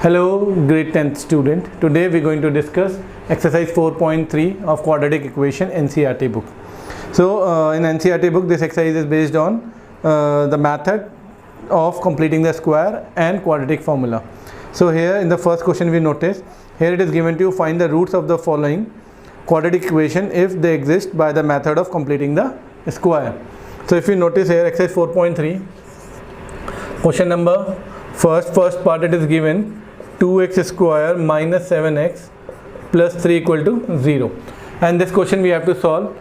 Hello, grade 10th student. Today we are going to discuss exercise 4.3 of quadratic equation NCERT book. So in NCERT book, this exercise is based on the method of completing the square and quadratic formula. So here in the first question we notice, here it is given to you find the roots of the following quadratic equation if they exist by the method of completing the square. So if you notice here exercise 4.3, question number first part it is given 2x square minus 7x plus 3 equal to 0, and this question we have to solve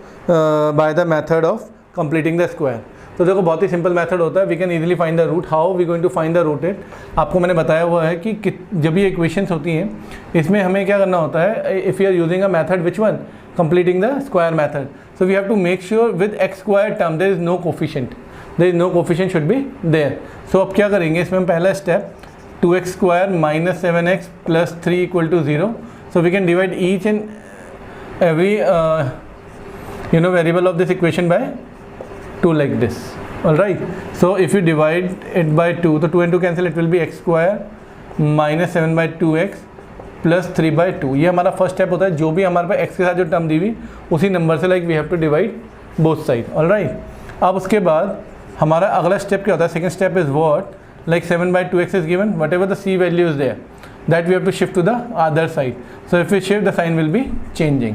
by the method of completing the square. तो देखो बहुत ही simple method होता है, we can easily find the root. How we going to find the root it, आपको मैंने बताया हुआ है कि जब ये इक्वेशंस होती हैं इसमें हमें क्या करना होता है, if you are using a method which one completing the square method, so we have to make sure with x square term there is no coefficient, should be there. So अब क्या करेंगे, इसमें हम पहला step 2x square minus 7x plus 3 equal to 0. So we can divide each and every variable of this equation by 2 like this. Alright. So if you divide it by 2, so 2 and 2 cancel, it will be x square minus 7 by 2x plus 3 by 2. ये हमारा first step होता है. जो भी हमारे पास x के साथ जो टर्म दी हुई उसी नंबर से like we have to divide both side. Alright. अब उसके बाद हमारा अगला स्टेप क्या होता है, second step is what, like 7 by 2x is given, whatever the c value is there, that we have to shift to the other side. So if we shift, the sign will be changing.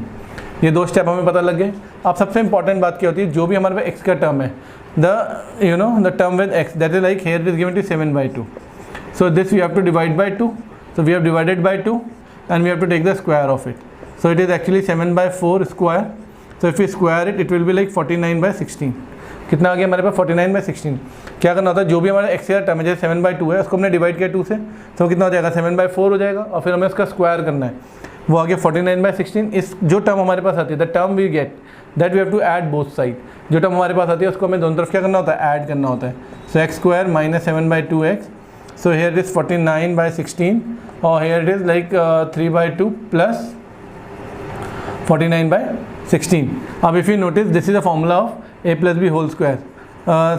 ये दो step हमें पता लग गए. अब सबसे important बात क्या होती है, जो भी हमारे पास x का टर्म है, the term with x, that is like here it is given to 7 by 2. So this we have to divide by 2. So we have divided by 2 and we have to take the square of it. So it is actually 7 by 4 square. So if we square it, it will be like 49 by 16. कितना आ गया हमारे पास 49 by 16. क्या करना होता है, जो भी हमारा एक्स का टर्म है जैसे 7 by 2 है उसको हमने डिवाइड किया 2 से, तो कितना हो जाएगा 7 by 4 हो जाएगा, और फिर हमें उसका स्क्वायर करना है, वो आ गया 49 by 16. इस जो टर्म हमारे पास आती है the term we get that we have to add both side, जो टर्म हमारे पास आती है उसको हमें दोनों तरफ क्या करना होता है, ऐड करना होता है. So x square minus 7 by 2x, so here it is 49 by 16 और here it is like 3 by 2 plus 49 by 16. अब if you notice this is the formula of a plus b whole square.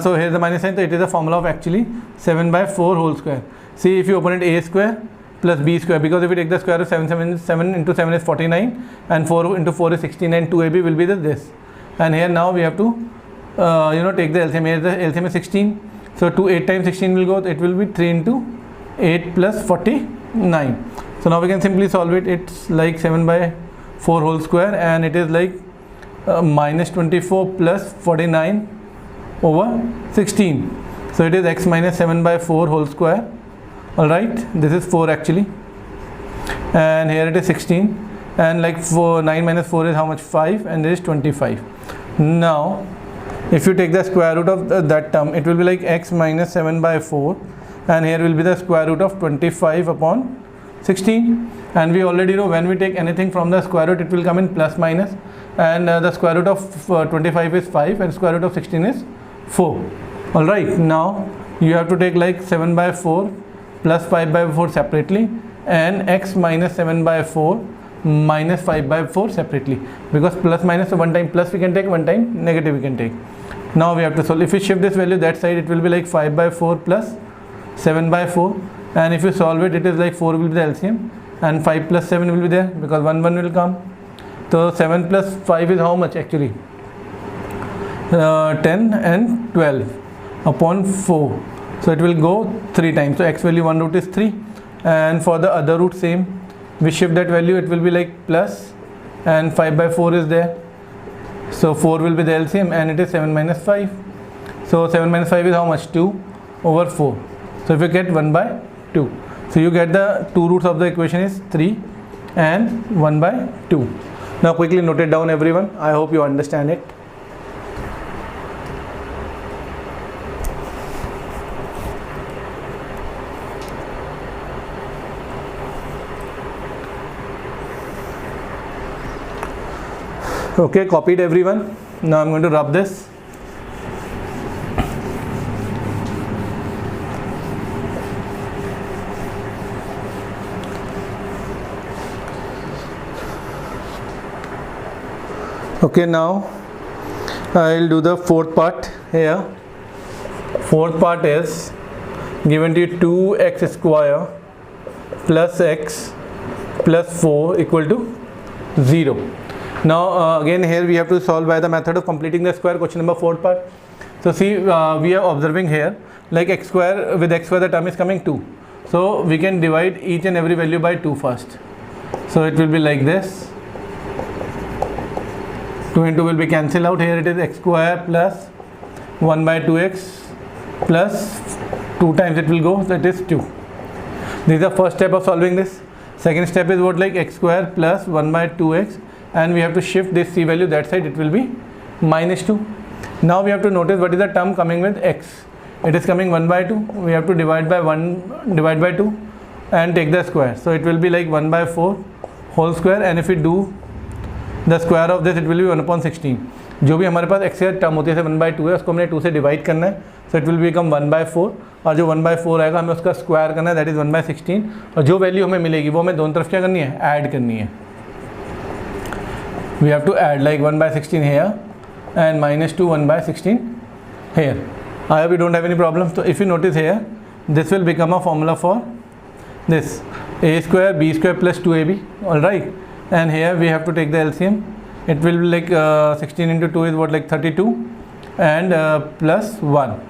So here is the minus sign, so it is a formula of actually 7 by 4 whole square. See if you open it, a square plus b square, because if you take the square of 7 into 7 is 49 and 4 into 4 is 16 and 2ab will be this. And here now we have to take the LCM. Here the LCM is 16, so 2 8 times 16 will go, it will be 3 into 8 plus 49. So now we can simply solve it. It's like 7 by 4 whole square and it is like minus 24 plus 49 over 16. So it is x minus 7 by 4 whole square. Alright, this is 4 actually, and here it is 16, and like 9 minus 4 is how much, 5, and there is 25. Now if you take the square root of that term, it will be like x minus 7 by 4, and here will be the square root of 25 upon 16, and we already know when we take anything from the square root it will come in plus minus, and the square root of 25 is 5 and square root of 16 is 4. Alright, now you have to take like 7 by 4 plus 5 by 4 separately and x minus 7 by 4 minus 5 by 4 separately, because plus minus, so one time plus we can take, one time negative we can take. Now we have to solve. If we shift this value that side, it will be like 5 by 4 plus 7 by 4, and if you solve it, it is like 4 will be the LCM and 5 plus 7 will be there because 1 will come. So 7 plus 5 is how much actually, 10 and 12 upon 4. So it will go 3 times. So x value one root is 3, and for the other root same, we shift that value, it will be like plus, and 5 by 4 is there. So 4 will be the LCM and it is 7 minus 5. So 7 minus 5 is how much, 2 over 4. So if you get 1 by 2, so you get the two roots of the equation is 3 and 1 by 2. Now quickly note it down everyone, I hope you understand it. Okay, copied everyone. Now I'm going to rub this. Okay, now I'll do the fourth part here. Fourth part is given to you 2x square plus x plus 4 equal to 0. Now again here we have to solve by the method of completing the square, question number 4 part. So see, we are observing here like x square, with x square the term is coming 2. So we can divide each and every value by 2 first. So it will be like this. 2 and 2 will be cancelled out. Here it is x square plus 1 by 2x plus 2 times it will go, that is 2. This is the first step of solving this. Second step is what, like x square plus 1 by 2x, and we have to shift this c value that side, it will be minus 2. Now we have to notice what is the term coming with x. It is coming 1 by 2. We have to divide by 2 and take the square. So it will be like 1 by 4 whole square, and if we do the square of this it will be 1 upon 16. जो भी हमारे पास x term होती है 1 by 2 है, उसको हमने 2 से divide करना है. सो इट विल बिकम 1 by 4, और जो 1 by 4 आएगा हमें उसका स्क्वायर करना है, दैट इज़ 1 by 16. और जो वैल्यू हमें मिलेगी वो हमें दोनों तरफ क्या करनी है, ऐड करनी है. We have to add like 1 by 16 here and minus 2 1 by 16 here. I hope you don't have any problem. So if you notice here, this will become a formula for this a square b square plus 2ab. All right, and here we have to take the LCM. It will be like 16 into 2 is what, like 32, and plus 1.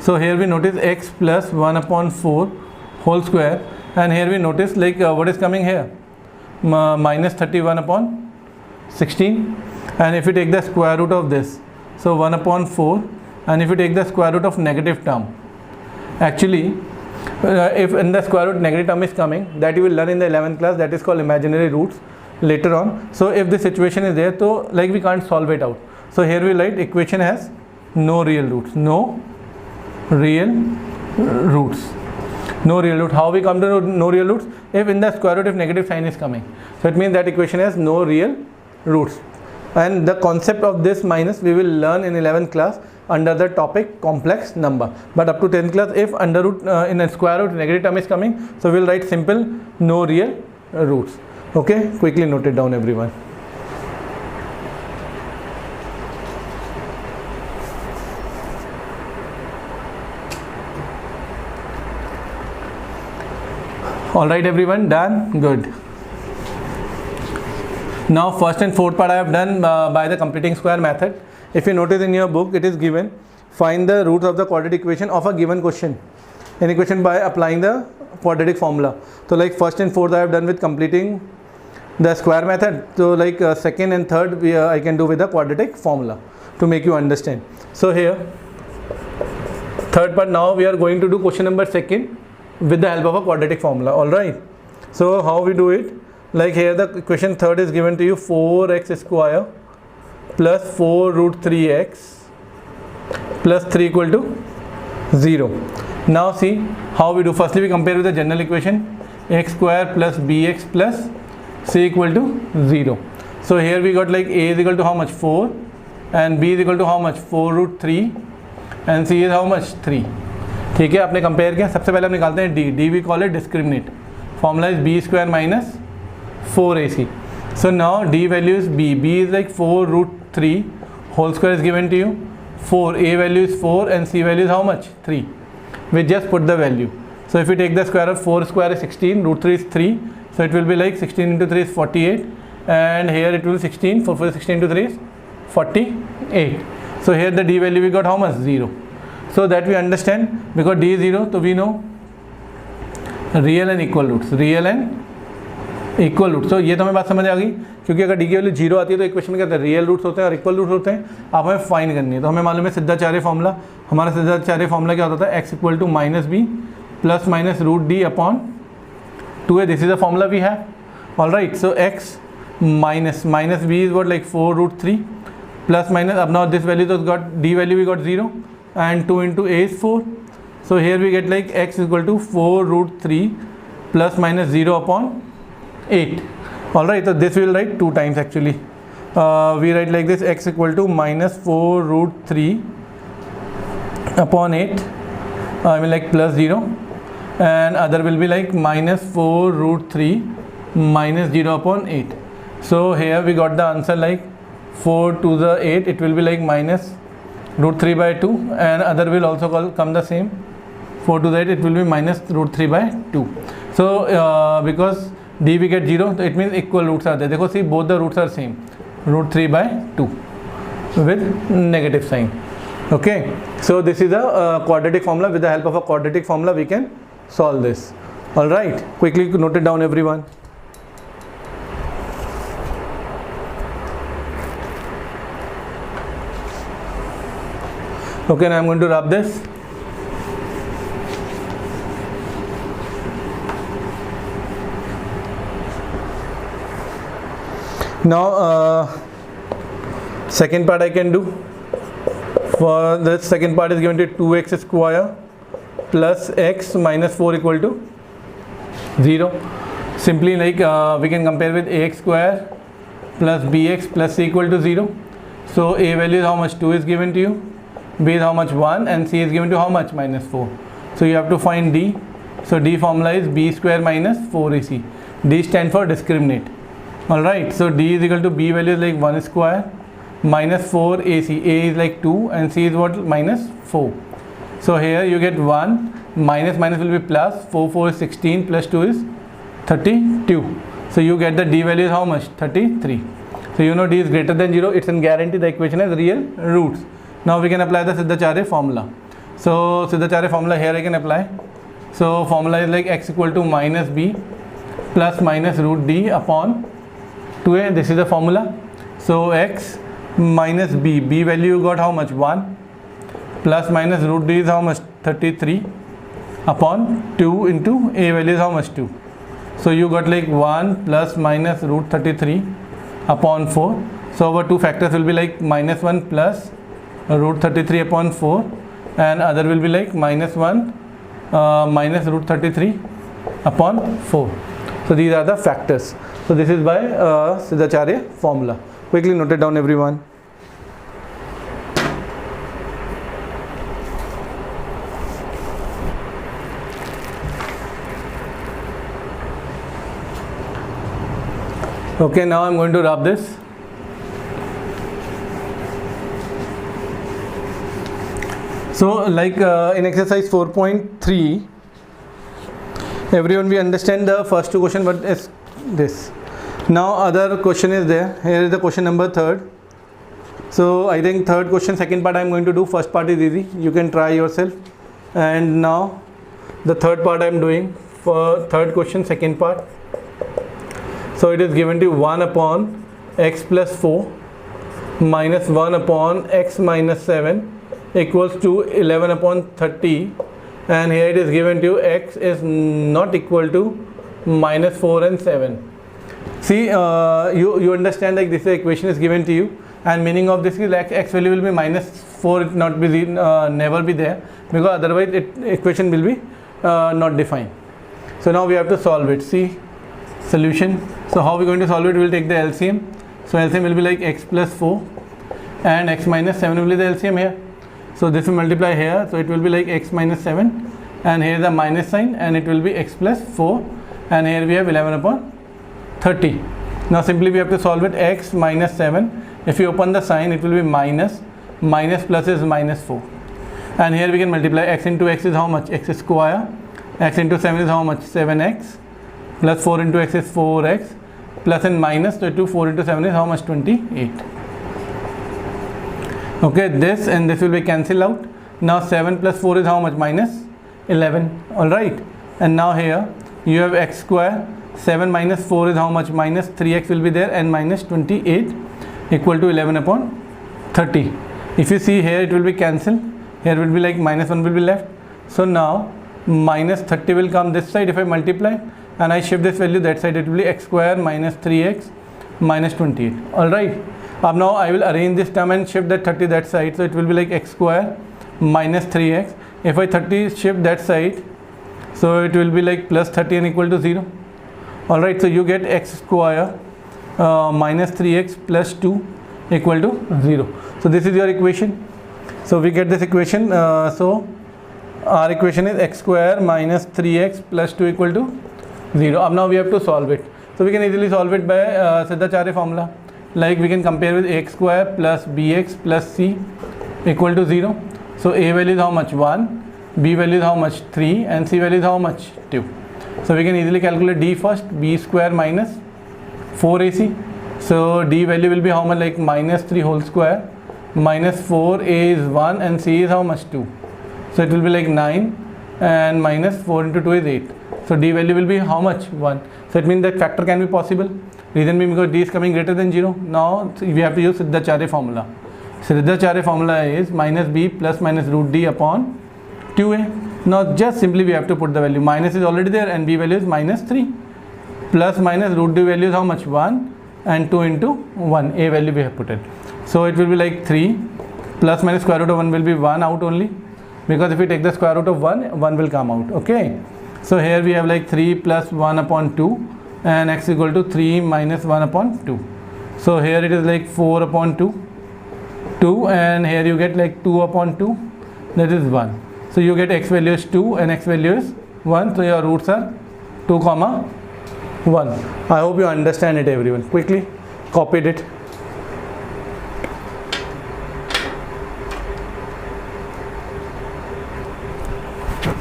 So here we notice x plus 1 upon 4 whole square, and here we notice like what is coming here, minus 31 upon 16. And if you take the square root of this, so 1 upon 4, and if you take the square root of negative term, actually if in the square root negative term is coming, that you will learn in the 11th class, that is called imaginary roots later on. So if this situation is there, so like we can't solve it out. So here we write equation has no real roots, no real roots, no real root. How we come to no real roots? If in the square root if negative sign is coming, so it means that equation has no real roots. And the concept of this minus we will learn in 11th class under the topic complex number. But up to 10th class, if under root in a square root negative term is coming, so we will write simple no real roots. Okay, quickly note it down everyone. All right everyone, done? Good. Now first and fourth part I have done by the completing square method. If you notice in your book, it is given find the roots of the quadratic equation of a given question, an equation by applying the quadratic formula. So like first and fourth I have done with completing the square method. So like second and third I can do with the quadratic formula to make you understand. So here third part, now we are going to do question number second with the help of a quadratic formula. All right, so how we do it? Like here the equation third is given to you 4x square plus 4 root 3x plus 3 equal to 0. Now see how we do. Firstly we compare with the general equation, x square plus bx plus c equal to 0. So here we got like a is equal to how much, 4, and b is equal to how much, 4 root 3, and c is how much, 3. ठीक है, आपने compare किया. सबसे पहले हम निकालते हैं d we call it discriminant. Formula is b square minus 4ac. So now d value is b is like 4 root 3 whole square is given to you. 4, a value is 4 and c value is how much, 3. We just put the value. So if you take the square of 4 square is 16, root 3 is 3, so it will be like 16 into 3 is 48, and here it will be 16, 4 is 16 into 3 is 48. So here the d value we got how much, 0. So that we understand, because d is 0, so we know real and equal roots, real and equal root. तो ये तो हमें बात समझ आ गई, क्योंकि अगर D की वैल्यू 0 आती है तो इक्वेशन में क्या होता है, रियल रूट्स होते हैं और इक्वल रूट्स होते हैं. आप हमें फाइंड करनी है. तो हमें मालूम है सिद्धाचार्य फॉर्मूला. हमारा सिद्धाचार्य फॉर्मूला क्या होता था, x equal to minus b plus minus root d upon 2 है. This is the formula we have. All right, so x minus minus b is what like 4 root 3 plus minus, अब now this value तो got d value we got 0 and 2 into a is 4. So here we get like x equal to 4 root 3 plus minus 0 upon 8. All right, so this we will write 2 times actually. We write like this, x equal to minus 4 root 3 upon 8, I mean like plus 0, and other will be like minus 4 root 3 minus 0 upon 8. So here we got the answer like 4 to the 8, it will be like minus root 3 by 2, and other will also come the same, 4 to the 8, it will be minus root 3 by 2. So because d we get 0, so it means equal roots are there. देखो see both the roots are same, root 3 by 2 with negative sign. Okay, so this is a quadratic formula. With the help of a quadratic formula we can solve this. All right, quickly note it down everyone. Okay, now I'm going to rub this. Now second part I can do. For the second part is given to 2x square plus x minus 4 equal to 0. Simply like we can compare with ax square plus bx plus c equal to 0. So a value is how much? 2 is given to you, b is how much? 1, and c is given to how much? Minus 4. So you have to find d. So d formula is b square minus 4ac. D stands for discriminant. Alright, so d is equal to b value is like 1 square minus 4 ac. A is like 2 and c is what? Minus 4. So here you get 1, minus will be plus, 4 is 16, plus 2 is 32. So you get the d value is how much? 33. So you know d is greater than 0, it's in guarantee the equation has real roots. Now we can apply the Siddhacharya formula. So Siddhacharya formula here I can apply. So formula is like x equal to minus b plus minus root d upon 2a. This is the formula. So x minus b value you got how much? 1 plus minus root d is how much? 33 upon 2 into a value is how much? 2. So you got like 1 plus minus root 33 upon 4. So our two factors will be like minus 1 plus root 33 upon 4, and other will be like minus 1 minus root 33 upon 4. So these are the factors. So this is by Siddhacharya formula. Quickly note it down everyone. Okay, now I'm going to rub this. So like in exercise 4.3, everyone we understand the first two question, but is this. Now other question is there. Here is the question number 3rd. So I think third question, second part I am going to do. First part is easy, you can try yourself. And now the third part I am doing for third question, second part. So it is given to 1 upon x plus 4 minus 1 upon x minus 7 equals to 11 upon 30, and here it is given to x is not equal to minus 4 and 7. See, you understand like this equation is given to you, and meaning of this is like x value will be minus 4, it not be never be there, because otherwise equation will be not defined. So now we have to solve it. See solution. So how we going to solve it? We will take the LCM. So LCM will be like x plus 4 and x minus 7 will be the LCM here. So this will multiply here, so it will be like x minus 7, and here is the minus sign, and it will be x plus 4, and here we have 11 upon 30. Now simply we have to solve it. X minus 7, if you open the sign it will be minus plus is minus 4, and here we can multiply. X into x is how much? X square. X into 7 is how much? 7x, plus 4 into x is 4x, plus and minus, so 4 into 7 is how much? 28. Okay, this and this will be cancelled out. Now 7 plus 4 is how much? Minus 11. Alright, and now here you have x square. 7 minus 4 is how much? Minus 3x will be there, and minus 28 equal to 11 upon 30. If you see here, it will be cancelled. Here will be like minus 1 will be left. So now minus 30 will come this side. If I multiply and I shift this value that side, it will be x square minus 3x minus 28. Alright. Now I will arrange this term and shift that 30 that side. So it will be like x square minus 3x. If I 30 shift that side, so it will be like plus 30 and equal to 0. Alright, so you get x square minus 3x plus 2 equal to 0. So this is your equation. So we get this equation. So our equation is x square minus 3x plus 2 equal to 0. Now we have to solve it. So we can easily solve it by Siddhacharya formula. Like we can compare with x square plus bx plus c equal to 0. So a value is how much? 1, b value is how much? 3, and c value is how much? 2. So we can easily calculate d first, b square minus 4ac. So d value will be how much, like minus 3 whole square minus 4a is 1 and c is how much, 2. So it will be like 9 and minus 4 into 2 is 8. So d value will be how much, 1. So it means that factor can be possible. Reason being because d is coming greater than 0. Now we have to use Siddhacharya formula. Siddhacharya formula is minus b plus minus root d upon 2a. Now just simply we have to put the value. Minus is already there and b value is minus 3. Plus minus root d value is how much, 1 and 2 into 1, a value we have put it. So it will be like 3 plus minus square root of 1 will be 1 out only, because if we take the square root of 1, 1 will come out. Okay, so here we have like 3 plus 1 upon 2 and x equal to 3 minus 1 upon 2. So here it is like 4 upon 2 and here you get like 2 upon 2, that is 1. So you get x value is 2 and x value is 1. So your roots are 2 comma 1. I hope you understand it, everyone. Quickly copied it.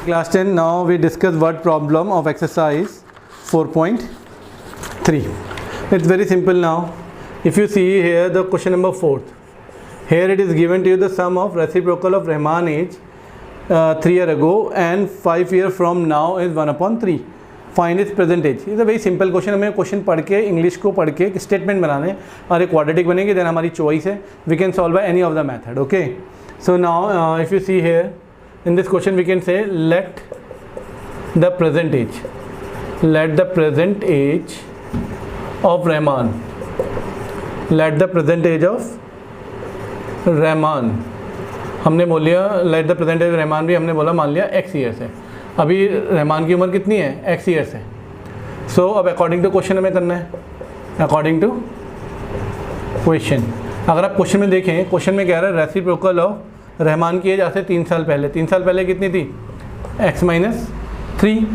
Class 10, now we discuss word problem of exercise 4.3. It's very simple now. If you see here the question number 4, here it is given to you the sum of reciprocal of Rahman age 3 years ago and 5 years from now is 1 upon 3. Find is present age. Is a very simple question. हमें question पढ़ के, English को पढ़ के statement बनाने और एक quadratic बनेगी, देन हमारी चॉइस है. We can solve by any of the method. Okay, so now if you see here in this question we can say let the present age, let the present age of Rahman, let the present age of Rahman. हमने बोल लिया let the present age Rahman, भी हमने बोला मान लिया x years है. अभी रहमान की उम्र कितनी है, x ईयर्स है. सो अब अकॉर्डिंग टू क्वेश्चन हमें करना है, अकॉर्डिंग टू क्वेश्चन. अगर आप क्वेश्चन में देखें, क्वेश्चन में कह रहा है रेसिप्रोकल ऑफ रहमान की एज आज से 3 साल पहले. 3 साल पहले कितनी थी, x माइनस 3,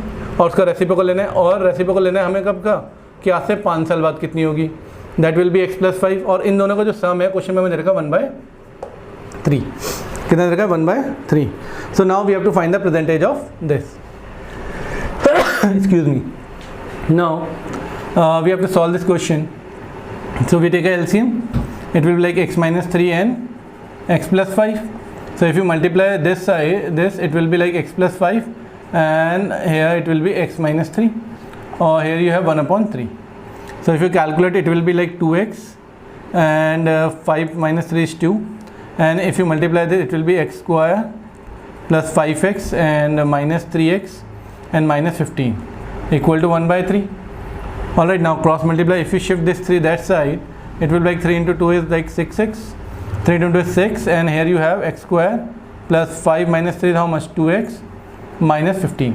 और उसका रेसिप्रोकल लेना है. और रेसिप्रोकल लेना है हमें कब का, कि आज से 5 साल बाद कितनी होगी, that will be x plus 5. और इन दोनों का जो सम है क्वेश्चन में हमें दे रखा 1/3. कितना दे रखा है, 1/3. So now we have to find the present age of this. Excuse me. Now we have to solve this question. So we take a LCM. It will be like x minus 3 and x plus 5. So if you multiply this side, this, it will be like x plus 5, and here it will be x minus 3, or here you have 1/3. So if you calculate, it will be like 2x, and 5 minus 3 is 2, and if you multiply this, it will be x square plus 5x and minus 3x and minus 15 equal to 1/3. Alright, now cross multiply. If you shift this 3 that side, it will be like 3 into 2 is like 6x, 3 into 2 is 6, and here you have x square plus 5 minus 3 is how much, 2x minus 15.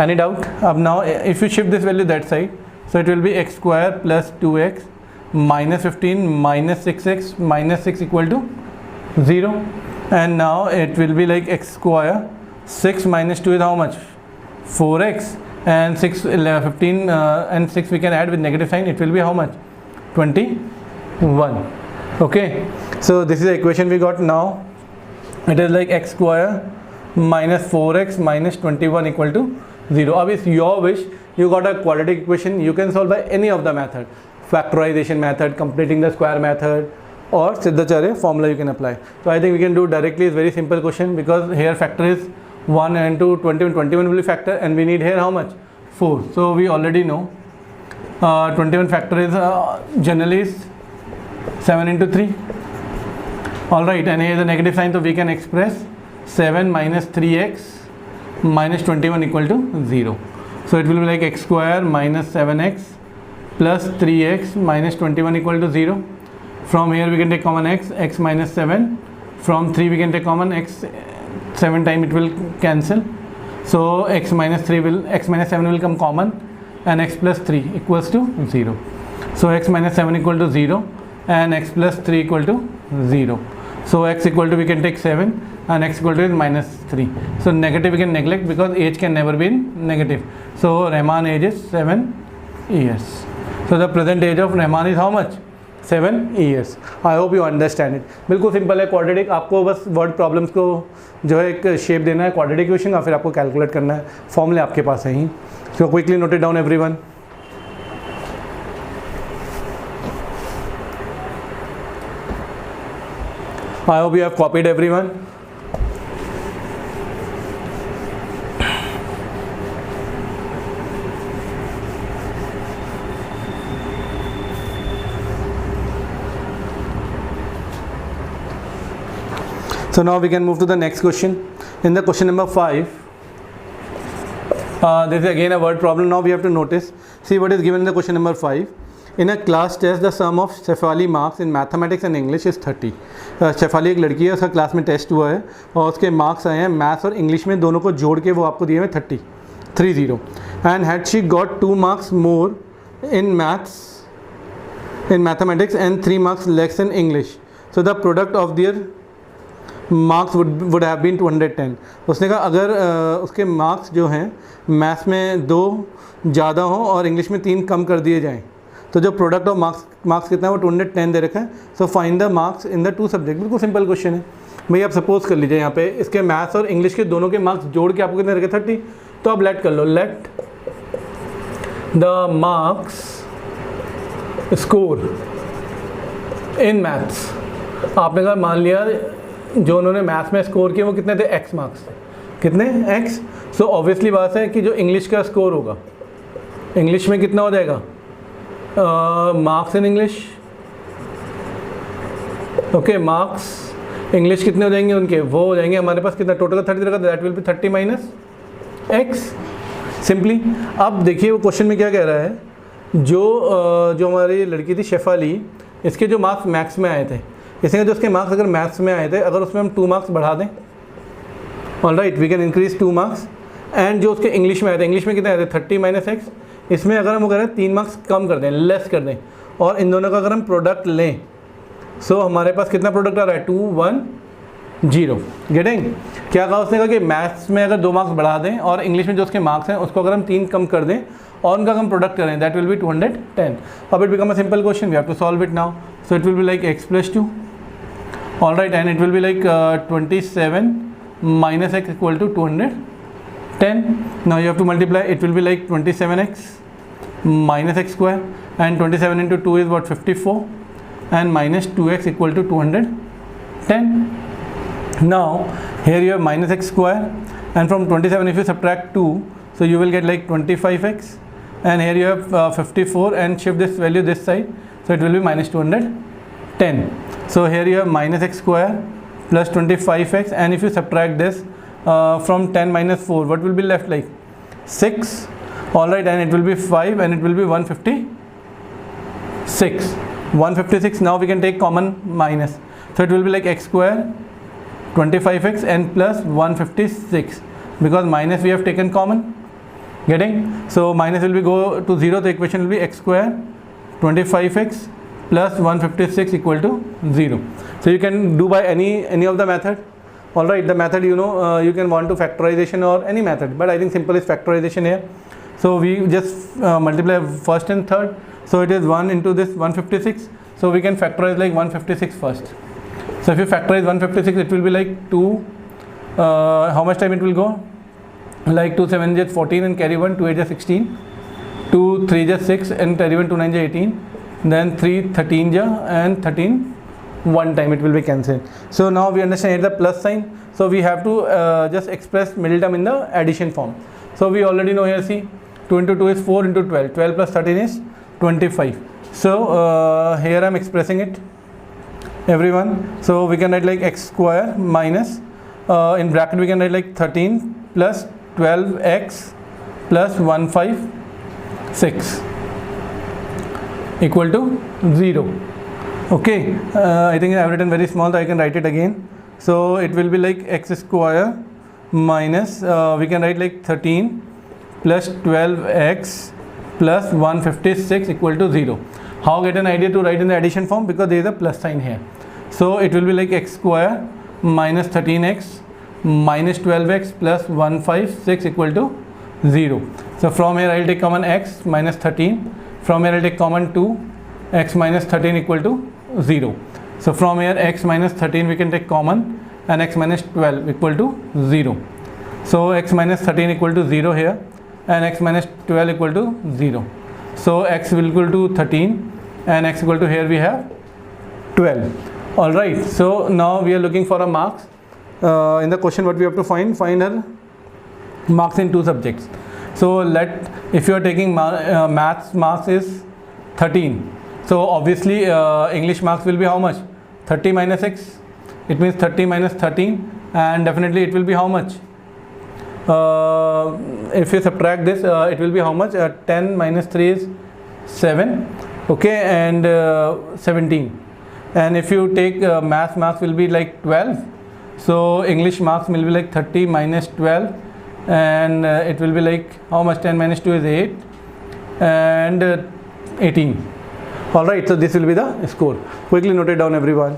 Any doubt? Now if you shift this value that side, so it will be x square plus 2x minus 15 minus 6x minus 6 equal to 0. And now it will be like x square, 6 minus 2 is how much, 4x, and 6 15 and 6 we can add with negative sign, it will be how much, 21. Okay, so this is the equation we got. Now it is like x square minus 4x minus 21 equal to 0. अब it's your wish, you got a quadratic equation, you can solve by any of the method, factorization method, completing the square method, or Siddhacharya formula you can apply. So I think we can do directly. It's very simple question, because here factor is 1 and 2, 21, 21 will be factor, and we need here how much, 4. So we already know 21 factor is generally is 7 into 3. Alright, and here is a negative sign, so we can express 7 minus 3x minus 21 equal to 0. So it will be like x square minus 7x plus 3x minus 21 equal to 0. From here we can take common x minus 7. From 3 we can take common x, 7 time it will cancel. So x minus 7 will come common, and x plus 3 equals to 0. So x minus 7 equal to 0 and x plus 3 equal to 0. So x equal to, we can take 7 and x equal to is minus 3. So negative we can neglect, because age can never be negative. So Rahman age is 7 years. So the present age of Rahman is how much, 7 years. I hope you understand it. बिल्कुल simple है quadratic. आपको बस word problems को जो है एक shape देना है क्वाड्रेटिक इक्वेशन और फिर आपको कैलकुलेट करना है. फॉर्मूले आपके पास है ही. So quickly note it down everyone. I hope you have copied everyone. So now we can move to the next question. In the question number 5, this is again a word problem. Now we have to notice, see what is given in the question number 5. In a class test, the sum of Shefali marks in mathematics and English is 30. Shefali एक लड़की है, उसका class में test हुआ है और उसके marks आए हैं मैथ्स और इंग्लिश में दोनों को जोड़ के वो आपको दिए हुए 30 and had she got 2 marks more in mathematics and 3 marks less in English. So the product of their marks would have been 210. उसने कहा अगर उसके मार्क्स जो हैं मैथ्स में 2 ज़्यादा हों और इंग्लिश में 3 कम कर दिए जाएँ तो जो प्रोडक्ट ऑफ मार्क्स कितना है वो 210 दे रखा है. So find the marks in the 2 subject. बिल्कुल सिंपल क्वेश्चन है भाई. आप सपोज कर लीजिए यहाँ पे इसके मैथ्स और इंग्लिश के दोनों के मार्क्स जोड़ के आपको कितने रखे 30. तो आप लेट कर लो. Let the marks score in maths. आपने कहा मान लिया जो उन्होंने मैथ्स में स्कोर किए वो कितने थे x मार्क्स. कितने x. सो ऑब्वियसली बात है कि जो इंग्लिश का स्कोर होगा इंग्लिश में कितना हो जाएगा marks in English. Okay marks English कितने हो जाएंगे उनके वो हो जाएंगे हमारे पास कितना टोटल का 30 रखा that will B 30 minus x simply. अब देखिए वो क्वेश्चन में क्या कह रहा है. जो हमारी लड़की थी शेफाली इसके जो मार्क्स मैथ्स में आए थे इसलिए जो उसके मार्क्स अगर मैथ्स में आए थे अगर उसमें हम 2 marks बढ़ा दें all right we can increase 2 marks. And जो उसके इंग्लिश में आए थे इंग्लिश में कितने आए थे 30 माइनस x. इसमें अगर हम वो करें 3 marks कम कर दें लेस कर दें और इन दोनों का अगर हम प्रोडक्ट लें सो हमारे पास कितना प्रोडक्ट आ रहा है 210. गेटिंग. क्या कहा उसने कहा कि मैथ्स में अगर 2 marks बढ़ा दें और इंग्लिश में जो उसके मार्क्स हैं उसको अगर हम 3 कम कर दें और उनका हम प्रोडक्ट करें दैट विल बी 210. अब it become a simple question we have to solve it now. So it will be like x + 2 all right and it will be like 27 minus x equal to 210. Now you have to multiply. It will be like 27x minus x square and 27 into 2 is what 54 and minus 2x equal to 210. Now here you have minus x square and from 27 if you subtract 2 so you will get like 25x and here you have 54 and shift this value this side so it will be minus 210. So here you have minus x square plus 25x and if you subtract this from 10 minus 4 what will be left like 6 all right and it will be 5 and it will be 156. Now we can take common minus so it will be like x square 25x and plus 156 because minus we have taken common. Getting. So minus will be go to 0 the equation will be x square 25x plus 156 equal to 0. So you can do by any of the method. All right, the method you know you can want to factorization or any method, but I think simple is factorization here. So we just multiply first and third. So it is 1 into this 156. So we can factorize like 156 first. So if you factorize 156, it will be like 2. How much time it will go? Like 2 7 is 14 and carry 1. 2 8 is 16. 2 3 is 6 and carry 1. 2 9 is 18. Then 3 13 ja and 13 one time it will be cancelled. So now we understand the plus sign. So we have to just express middle term in the addition form. So we already know here, see 2 into 2 is 4 into 12. 12 plus 13 is 25. So here I am expressing it everyone. So we can write like x square minus in bracket we can write like 13 plus 12x plus 156 equal to 0. Okay, I think I have written very small so I can write it again. So it will be like x square minus we can write like 13 plus 12x plus 156 equal to 0. How get an idea to write in the addition form? Because there is a plus sign here. So it will be like x square minus 13x minus 12x plus 156 equal to 0. So from here I will take common x minus 13. From here I will take common 2 x minus 13 equal to 0. So from here x minus 13 we can take common, and x minus 12 equal to 0. So x minus 13 equal to 0 here, and x minus 12 equal to 0. So x will equal to 13 and x equal to, here we have 12. Alright, so now we are looking for a marks. In the question what we have to find her marks in two subjects. So if you are taking maths, marks is 13. So obviously English marks will be how much? 30 minus x. It means 30 minus 13, and definitely it will be how much? If you subtract this, it will be how much? 10 minus 3 is 7, okay, and 17. And if you take maths marks will be like 12. So English marks will be like 30 minus 12, and it will be like how much? 10 minus 2 is 8, and 18. Alright, so this will be the score. Quickly note it down, everyone.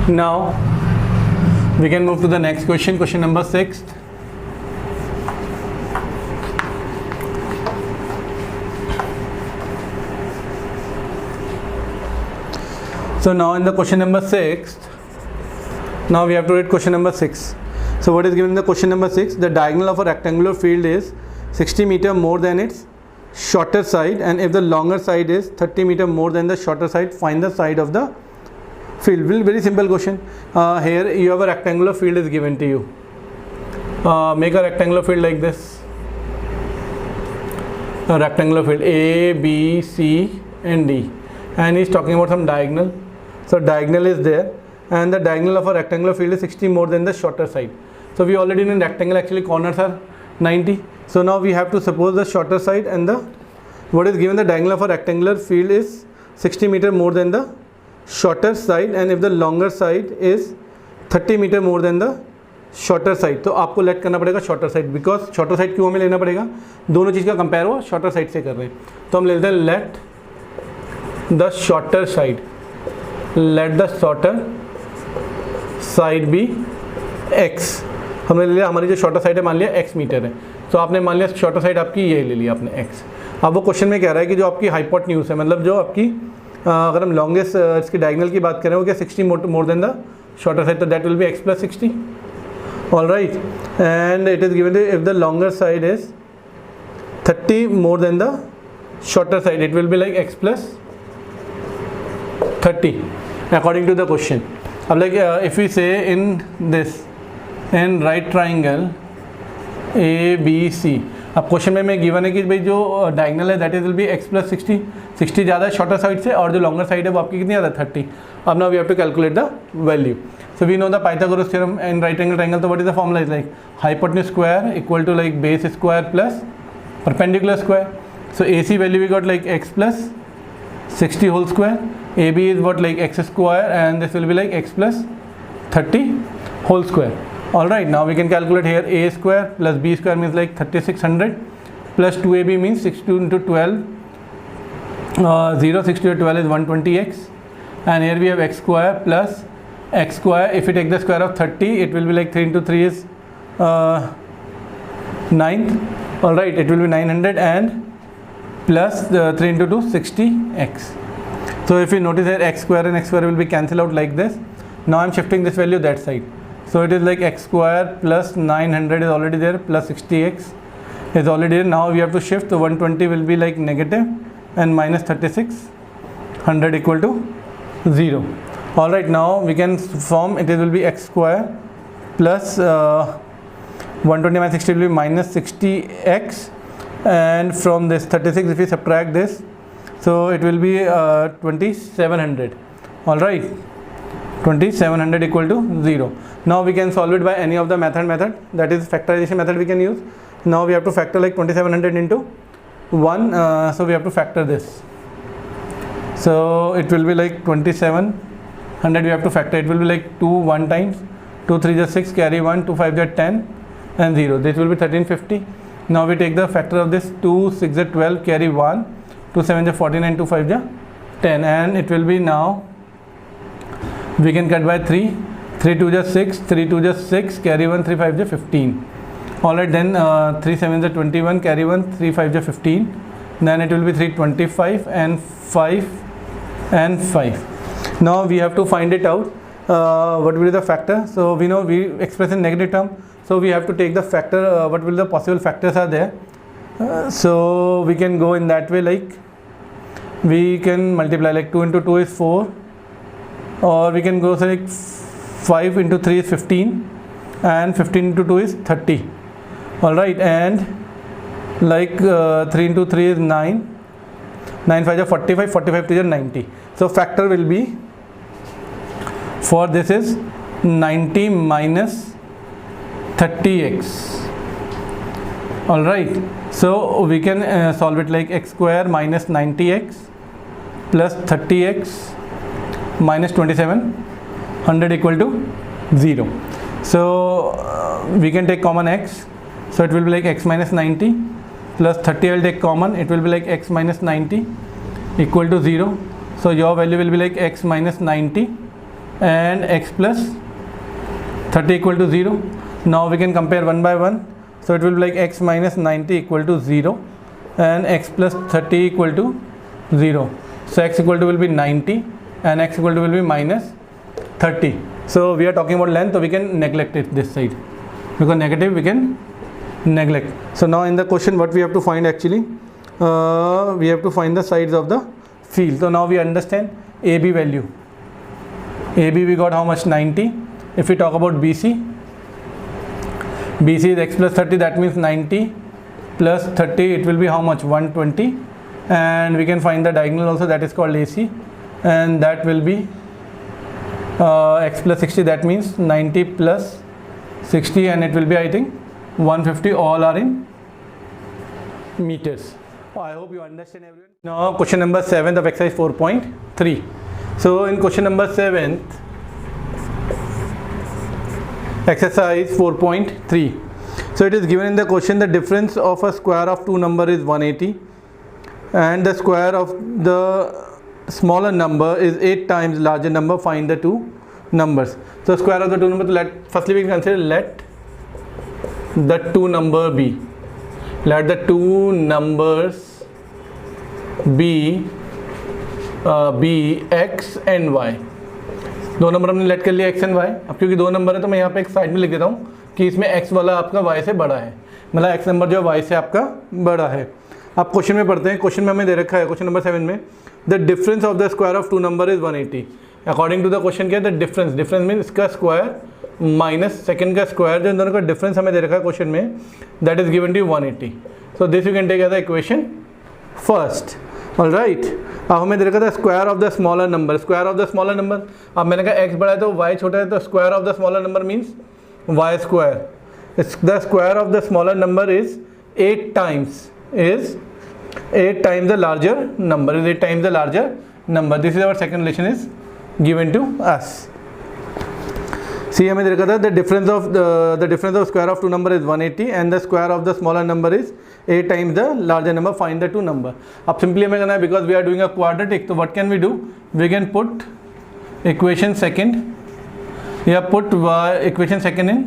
Now we can move to the next question, question number 6. So now in the question number 6, now we have to read question number 6. So what is given in the question number 6? The diagonal of a rectangular field is 60 meter more than its shorter side, and if the longer side is 30 meter more than the shorter side, find the side of the field. Very simple question. Here you have a rectangular field is given to you. Make a rectangular field like this. A rectangular field A, B, C and D, and he is talking about some diagonal. So diagonal is there, and the diagonal of a rectangular field is 60 more than the shorter side. So we already know in rectangle actually corners are 90. So now we have to suppose the shorter side, and the what is given, the diagonal of a rectangular field is 60 meter more than the shorter side, and if the longer side is 30 meter more than the shorter side. तो आपको late करना पड़ेगा shorter side, because shorter side क्यों हमें लेना पड़ेगा? दोनों चीज़ का कंपेयर हो शॉर्टर साइड से कर रहे हैं, तो हम ले लेते हैं let the shorter side, let the shorter side be x. हमने ले लिया, हमारी जो शॉर्टर साइड है मान लिया x मीटर है, तो आपने मान लिया शॉर्टर साइड आपकी ये ले लिया आपने x. अब वो क्वेश्चन में कह रहा है कि जो आपकी हाइपोटेन्यूज है, मतलब जो आपकी अगर हम लॉन्गेस्ट इसकी डायगोनल की बात करें वो क्या 60 more than the shorter side, तो that will be x plus 60. All right, and it is given if the longer side is 30 more than the shorter side, it will be like x plus 30 according to the question. अब like if we say in this, in right triangle A B C, अब question में given है कि भाई जो diagonal है that is will be x plus 60. 60 ज़्यादा है शॉर्टर साइड से, और जो लॉन्गर साइड है वो आपकी कितनी ज़्यादा है 30. अब now we have to calculate the value. So we know the Pythagoras theorem in right angle triangle. So what is the formula? Is like hypotenuse square equal to like base square plus perpendicular square. So AC value we got like x plus 60 whole square. AB is what like x square, and this will be like x plus 30 whole square. All right, now we can calculate here a square plus b square means like 3600 plus 2ab means 62 into 12. 0, 60 to 12 is 120x, and here we have x square plus x square. If you take the square of 30, it will be like 3 into 3 is 9. All right, it will be 900, and plus 3 into 2 60x. So if you notice here x square and x square will be cancelled out like this. Now I am shifting this value that side, so it is like x square plus 900 is already there plus 60x is already there. Now we have to shift, so 120 will be like negative, and minus 3600 equal to 0. All right, now we can form it will be x square plus 120 minus 60 will be minus 60x, and from this 36 if we subtract this, so it will be 2700. All right, 2700 equal to 0. Now we can solve it by any of the method, that is factorization method we can use. Now we have to factor like 2700 into 1, so we have to factor this, so it will be like 2700 we have to factor. It will be like 2 1 times, 2 3 is 6, carry 1, 2 5 is 10, and 0. This will be 1350. Now we take the factor of this. 2 6 is 12, carry 1, 2 7 is 49, 2 5 is 10, and it will be now we can cut by 3, 3 2 is 6, 3 2 is 6, carry 1, 3 5 is 15. Alright, then 3 7 is 21, carry 1, 3 5 is 15. Then it will be 325 and 5 and 5. Now we have to find it out. What will be the factor? So we know we express in negative term. So we have to take the factor. What will the possible factors are there? So we can go in that way, like we can multiply, like 2 into 2 is 4, or we can go say like 5 into 3 is 15, and 15 into 2 is 30. All right, and like 3 into 3 is 9, 9 5 is 45, 45 2 is 90. So factor will be for this is 90 minus 30x. All right, so we can solve it like x square minus 90x plus 30x minus 27, 100 equal to 0. So we can take common x, so it will be like x minus 90 plus 30. I will take common, it will be like x minus 90 equal to 0. So your value will be like x minus 90 and x plus 30 equal to 0. Now we can compare one by one. So it will be like x minus 90 equal to 0 and x plus 30 equal to 0. So x equal to will be 90 and x equal to will be minus 30. So we are talking about length, so we can neglect it this side, because negative we can neglect. So now in the question what we have to find, actually we have to find the sides of the field. So now we understand AB value. AB we got how much? 90. If we talk about BC, BC is x plus 30, that means 90 plus 30, it will be how much? 120. And we can find the diagonal also, that is called AC, and that will be x plus 60, that means 90 plus 60, and it will be, I think, 150. All are in meters. I hope you understand everyone. Now question number 7 of exercise 4.3. So in question number 7, exercise 4.3, so it is given in the question the difference of a square of two number is 180 and the square of the smaller number is 8 times larger number. Find the two numbers. So square of the two numbers, firstly we can consider let the two number be. Let the two numbers be x and y. दो number हमने late कर लिया x and y. अब क्योंकि दो number है तो मैं यहाँ पे एक साइड में लिख देता हूँ कि इसमें x वाला आपका y से बड़ा है, मतलब x नंबर जो है y से आपका बड़ा है. अब क्वेश्चन में पढ़ते हैं. क्वेश्चन में हमें दे रखा है क्वेश्चन नंबर 7 में the difference of the square of two number is 180. According to the question क्या है? द डिफरेंस, डिफरेंस मीन इसका स्क्वायर माइनस सेकंड का स्क्वायर, जो इन दोनों का डिफरेंस हमें दे रखा है क्वेश्चन में, that is given to 180. So this you can take as the equation first. All right, अब हमें दे रखा था square of the smaller number. Square of the smaller number, अब मैंने कहा x बड़ा है तो y छोटा है, तो square of the smaller number means y square. The square of the smaller number is 8 times the larger number, is 8 times the larger number. This is our second relation is given to us. See, हमें दे रखा था the difference of square of two number is 180 and the square of the smaller number is 8 times the larger number. Find the two number. अब simply हमें करना है, because we are doing a quadratic, so what can we do? We can put equation second या put equation second in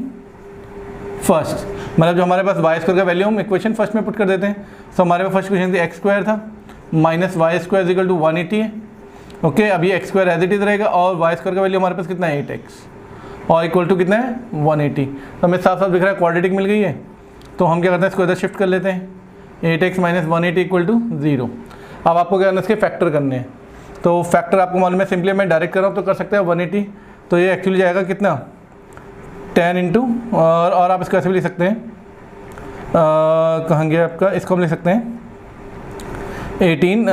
first. मतलब जो हमारे पास y square का वैल्यू हम इक्वेशन फर्स्ट में पुट कर देते हैं. सो हमारे पास फर्स्ट इक्वेशन एक्स स्क्वायर था minus y square equal to 180 है. ओके, अब ये x square as it is रहेगा और वाई स्क्वायर का वैल्यू हमारे पास कितना है 8x और इक्वल टू कितना है 180. तो हमें साफ साफ दिख रहा है क्वाड्रेटिक मिल गई है. तो हम क्या करते हैं, इसको इधर शिफ्ट कर लेते हैं. 8x minus 180 equal to 0. अब आपको क्या करना है, इसके फैक्टर करने हैं. तो फैक्टर आपको मालूम है, सिंपली मैं डायरेक्ट कर रहा हूँ तो कर सकते हैं 180. तो ये एक्चुअली जाएगा कितना 10 इंटू, और आप इसको ऐसे भी लिख सकते हैं, कहाँ गया आपका, इसको हम लिख सकते हैं 18,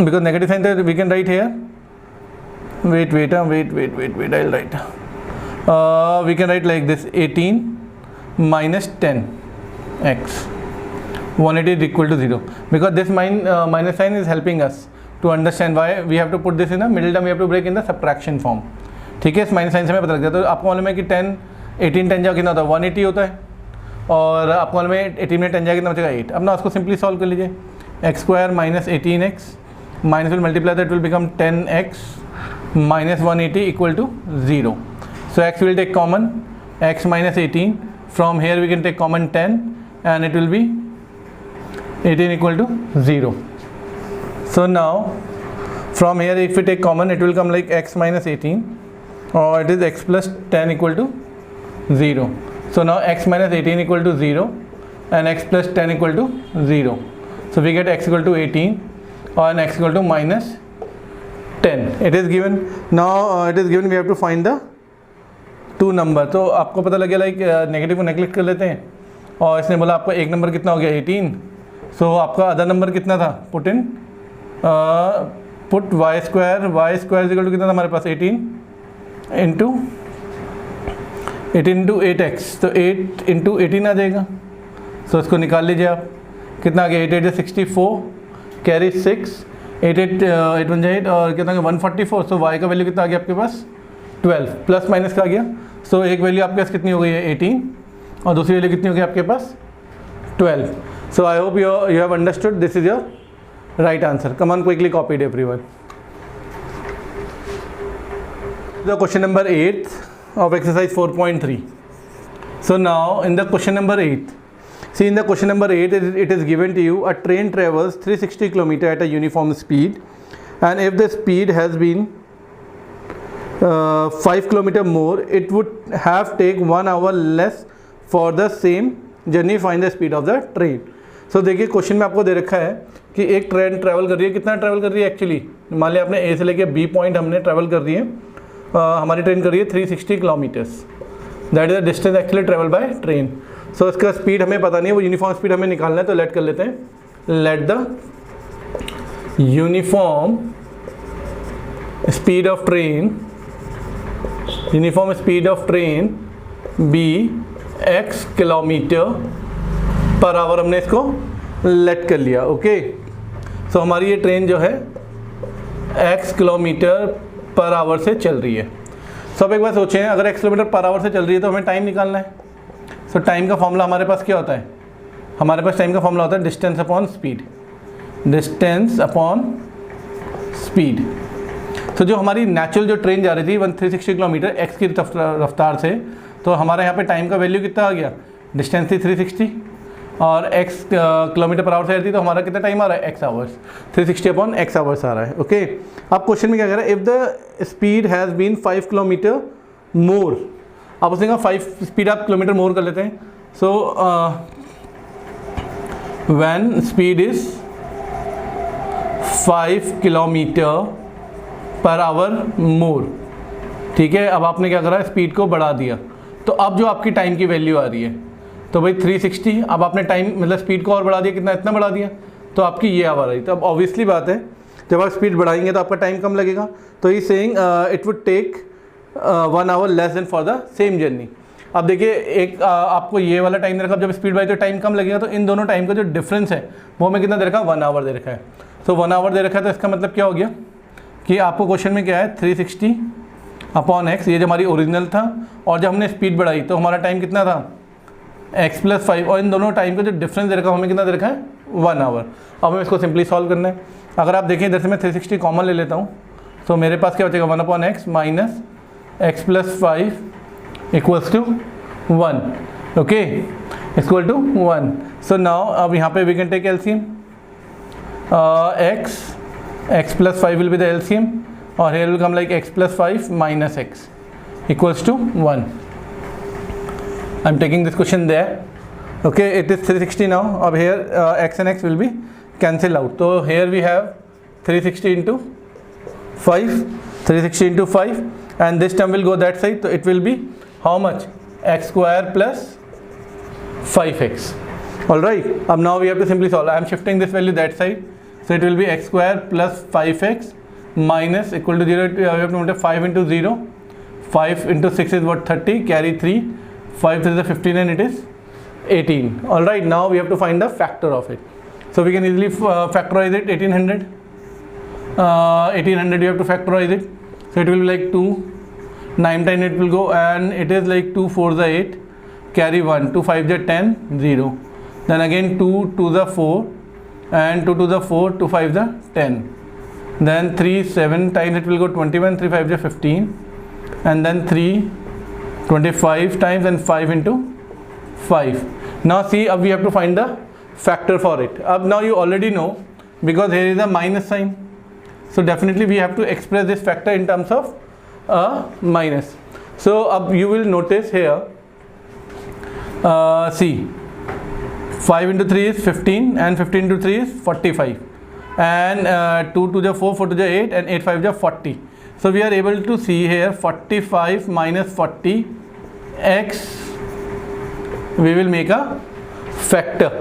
because negative sign we can write here, wait I will write, we can write like this 18 minus 10x 180 is equal to 0, because this minus sign is helping us to understand why we have to put this in the middle term, we have to break in the subtraction form. ठीक है, इस minus sign से हमें पता लग जाता है. तो आपको मालूम है कि 18 10 जाओ कितना होता है 180 होता है. और आपको मालूम है 18 में 10 जाएगा कितना बचेगा 8। अब ना उसको सिंपली सॉल्व कर लीजिए, x square minus 18x minus will multiply that will become 10x minus 180 equal to 0। So x will take common x minus 18, from here we can take common 10 and it will be 18 equal to 0. So now from here if we take common it will come like x minus 18 or it is x plus 10 equal to 0. So now x minus 18 equal to 0 and x plus 10 equal to 0. So we get x equal to 18 and x equal to minus 10. It is given, now it is given we have to find the 2 number. तो आपको पता लगे like negative को neglect कर लेते हैं और इसने बोला आपको एक नंबर कितना हो गया 18। सो आपका अदर नंबर कितना था, put in put y square equal to कितना था हमारे पास 18 इंटू 8x, तो 8 इंटू 18 आ जाएगा। सो इसको निकाल लीजिए आप, कितना आ गया 8 8 64 कैरी 6 8 8 8 1 8 और कितना 144। सो y का वैल्यू कितना आ गया आपके पास 12 प्लस माइनस का आ गया। सो एक वैल्यू आपके पास कितनी हो गई है 18 और दूसरी वैल्यू कितनी हो गई आपके पास 12। So I hope you have understood, this is your right answer. Come on quickly copied everyone. The question number 8 of exercise 4.3. So now in the question number 8, see in the question number 8 it is given to you a train travels 360 km at a uniform speed, and if the speed has been 5 km more, it would have take 1 hour less for the same journey. Find the speed of the train. So देखिए question में आपको दे रखा है कि एक train travel कर रही है, कितना ट्रैवल कर रही है एक्चुअली, मान लिया आपने ए से लेके बी पॉइंट हमने ट्रैवल कर रही है, हमारी ट्रेन कर रही है 360 kilometres, that is the distance actually travel by train. So इसका स्पीड हमें पता नहीं है, वो यूनिफॉर्म स्पीड हमें निकालना है, तो लेट कर लेते हैं, let the uniform speed of train be x kilometre per hour, हमने इसको लेट कर लिया। ओके, सो हमारी ये ट्रेन जो है x किलोमीटर पर आवर से चल रही है। सब एक बार सोचें, अगर x किलोमीटर पर आवर से चल रही है तो हमें टाइम निकालना है। सो टाइम का फॉर्मूला हमारे पास क्या होता है, हमारे पास टाइम का फॉर्मूला होता है डिस्टेंस अपॉन स्पीड। तो जो हमारी नेचुरल जो ट्रेन जा रही थी 360 किलोमीटर x की रफ्तार से, तो हमारे यहाँ पे टाइम का वैल्यू कितना आ गया, डिस्टेंस थी 360 और x किलोमीटर पर आवर से रहती, तो हमारा कितना टाइम आ रहा है x hours, 360 upon x hours आ रहा है। ओके, अब क्वेश्चन में क्या कह रहा है, if the speed has been 5 kilometre more, अब उसने कहा 5 स्पीड आप किलोमीटर मोर कर लेते हैं। So when speed is 5 kilometre per hour more, ठीक है। अब आपने क्या करा, स्पीड को बढ़ा दिया, तो अब जो आपकी टाइम की वैल्यू आ रही है, तो भाई 360, अब आपने टाइम मतलब स्पीड को और बढ़ा दिया, कितना, इतना बढ़ा दिया, तो आपकी ये आवर आई। तो अब ऑब्वियसली बात है, जब आप स्पीड बढ़ाएंगे तो आपका टाइम कम लगेगा। तो he saying it would take 1 hour less than for the same journey. अब देखिए एक आपको ये वाला टाइम दे रखा, जब स्पीड बढ़ाई तो टाइम कम लगेगा, तो इन दोनों टाइम का जो डिफरेंस है वो हमें कितना दे रखा है, 1 आवर दे रखा है। तो 1 आवर दे रखा है, तो इसका मतलब क्या हो गया कि आपको क्वेश्चन में क्या है 360 अपॉन x, ये जो हमारी ओरिजिनल था, और जब हमने स्पीड बढ़ाई तो हमारा टाइम कितना था x + 5, और इन दोनों टाइम का जो डिफरेंस दे रखा है हमें कितना दे रखा है 1 आवर। अब हमें इसको सिंपली सॉल्व करना है। अगर आप देखें इधर से मैं 360 कॉमन ले लेता हूँ, तो मेरे पास क्या बचेगा 1/x minus x + 5 equals to 1, okay, equal to 1। So now अब यहाँ पे we can take LCM, x + 5 will be the LCM, और here will come like x + 5 minus x equals to 1. I'm taking this question there. Okay, it is 360 now. अब here x and x will be cancel out. So here we have 360 into 5, 360 into 5, and this term will go that side. So it will be how much? X square plus 5x. All right. Now we have to simply solve. I am shifting this value that side. So it will be x square plus 5x minus equal to 0. We have to multiply 5 into 0. 5 into 6 is what, 30. Carry 3. 5 3 is 15 and it is 18. All right. Now we have to find the factor of it. So we can easily factorize it. 1800. 1800 you have to factorize it. So it will be like 2. 9 times it will go, and it is like 2 4 is 8. carry 1, 2 5 is 10, 0. Then again 2 2 is 4, and 2 2 is 4, 2 5 is 10. Then 3 7 times it will go 21, 3 5 is 15, and then 3 25 times, and 5 into 5. Now see, अब we have to find the factor for it. अब now you already know, because here is a minus sign, so definitely we have to express this factor in terms of a minus. So you will notice here, see, 5 into 3 is 15, and 15 into 3 is 45, and 2 to the 4, 4 to the 8, and 8 5 is 40. So we are able to see here 45 minus 40 x, we will make a factor.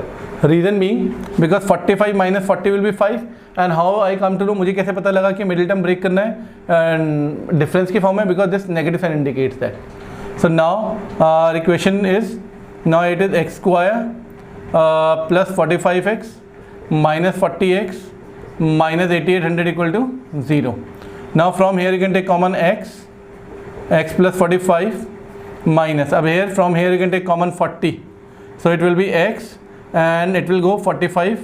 Reason being, because 45 minus 40 will be 5, and how I come to know, मुझे कैसे पता लगा कि middle term break करना है difference की form में, because this negative sign indicates that. So now our equation is, now it is x square plus 45x minus 40x minus 8800 equal to 0. Now from here you can take common x plus 45 minus, अब here from here you can take common 40, so it will be x, and it will go 45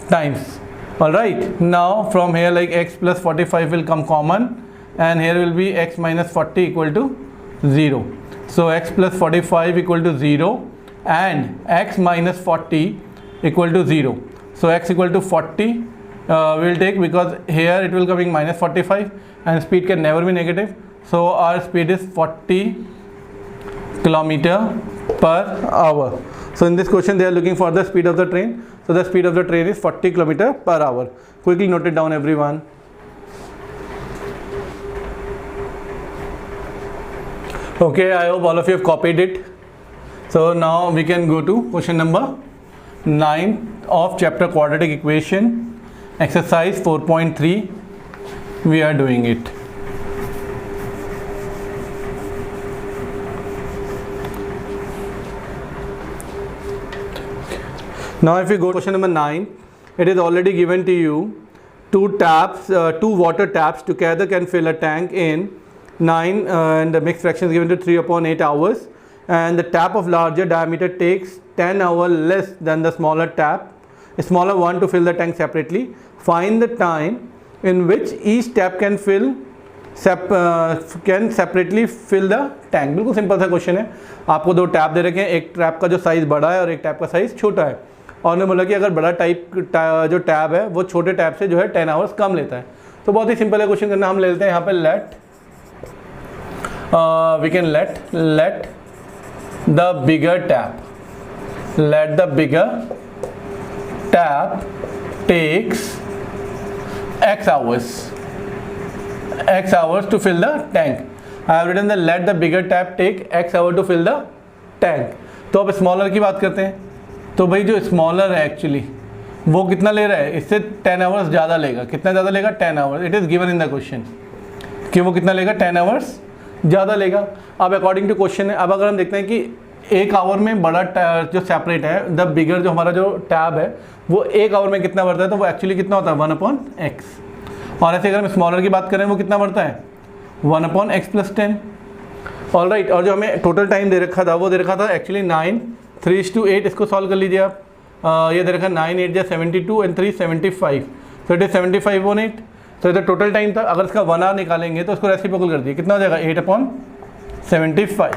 times. Alright, now from here like x plus 45 will come common, and here will be x minus 40 equal to 0. So x plus 45 equal to 0, and x minus 40 equal to 0. So x equal to 40 we will take, because here it will coming minus 45, and speed can never be negative, so our speed is 40 kilometer per hour. So in this question they are looking for the speed of the train, so the speed of the train is 40 kilometer per hour. Quickly note it down everyone. Okay, I hope all of you have copied it. So now we can go to question number 9 of chapter quadratic equation, exercise 4.3. we are doing it. Now if we go to question number 9, it is already given to you two water taps together can fill a tank in 9 and the mixed fraction is given to 3/8 hours, and the tap of larger diameter takes 10 hours less than the smaller one to fill the tank separately. Find the time in which each tap can separately fill the tank. बिल्कुल simple सा question है, आपको दो tap दे रखे हैं, एक tap का जो साइज़ बड़ा है और एक टैप का साइज़ छोटा है, और उन्होंने बोला कि अगर बड़ा जो टैप है वो छोटे टैप से जो है 10 आवर्स कम लेता है. तो बहुत ही सिंपल है क्वेश्चन करना. हम ले लेते हैं यहाँ पे let the bigger tap takes x hours to fill the tank. I have written that let the bigger tap take x hour to fill the tank. तो अब स्मॉलर की बात करते हैं. तो भाई जो स्मॉलर है एक्चुअली वो कितना ले रहा है, इससे 10 आवर्स ज़्यादा लेगा. कितना ज़्यादा लेगा? 10 hours. It is given in the question कि वो कितना लेगा, 10 आवर्स ज़्यादा लेगा. अब अकॉर्डिंग टू क्वेश्चन है, अब अगर हम देखते हैं कि एक आवर में बड़ा जो सेपरेट है, द बिगर जो हमारा जो टैब है वो एक आवर में कितना बढ़ता है, तो वो एक्चुअली कितना होता है 1/x. और ऐसे अगर हम स्मॉलर की बात करें वो कितना बढ़ता है 1/x + 10. All right. और जो हमें टोटल टाइम दे रखा था वो दे रखा था एक्चुअली 9, 3:8. इसको सॉल्व कर लीजिए आप. ये दे रखा 9 8 72 एंड 3 75, तो इट इज 75/8. तो इधर टोटल टाइम था, अगर इसका 1 आवर निकालेंगे तो उसको रेसिप्रोकल कर दिए, कितना हो जाएगा 8/75.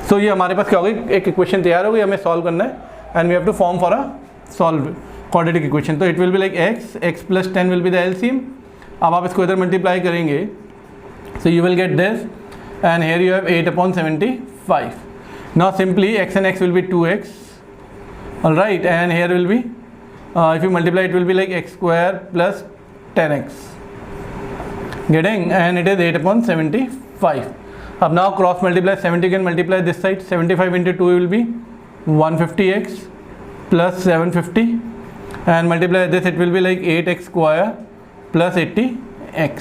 सो ये हमारे पास क्या होगी, एक इक्वेशन तैयार हो गई, हमें सॉल्व करना है and we have to form for a solve quadratic equation. तो it will be like x + 10 will be the LCM. अब आप इसको इधर मल्टीप्लाई करेंगे, so you will get this, and here you have 8/75. Now simply x and x will be 2x. All right, and here will be if you multiply it will be like x square plus 10x, getting, and it is 8/75. अब now cross multiply 70 can multiply this side. 75 into 2 will be 150x plus 750, and multiply this it will be like 8x square plus 80x.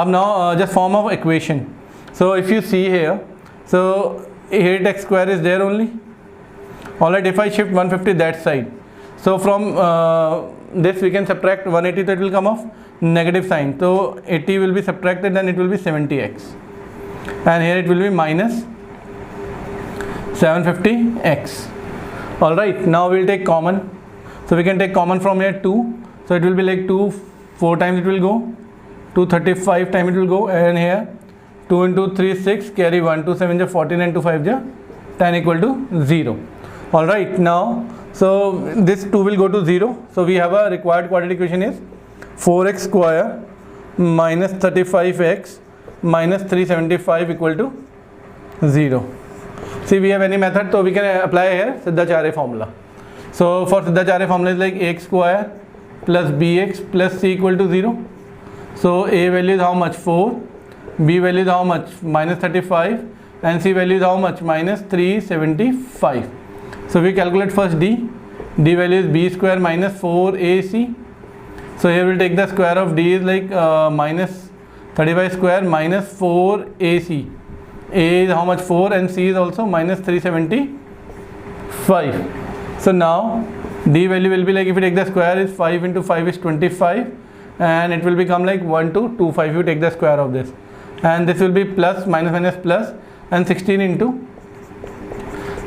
अब now just form of equation. So if you see here, so 8x square is there only. Alright, if I shift 150 that side, so from this we can subtract 180, so it will come off negative sign, so 80 will be subtracted, then it will be 70x, and here it will be minus 750x. All right, now we'll take common. So we can take common from here 2. So it will be like 2, 4 times it will go. 235 times it will go, and here 2 into 3 6, carry 1, 2 7 14 and 2 5 10 equal to 0. All right, now so this 2 will go to 0. So we have a required quadratic equation is 4x square minus 35x minus 375 equal to 0. See, we have any method, so we can apply here Siddhacharya formula. So for Siddhacharya formula is like ax square plus bx plus c equal to 0. So a value is how much? 4. B value is how much? Minus 35. And c value is how much? Minus 375. So we calculate first d. D value is b square minus 4ac. So here we'll take the square of d is like minus 35 square minus 4ac. A is how much? 4, and c is also minus 375. So now d value will be like, if you take the square, is 5 into 5 is 25, and it will become like 1225 if you take the square of this, and this will be plus minus minus plus, and 16 into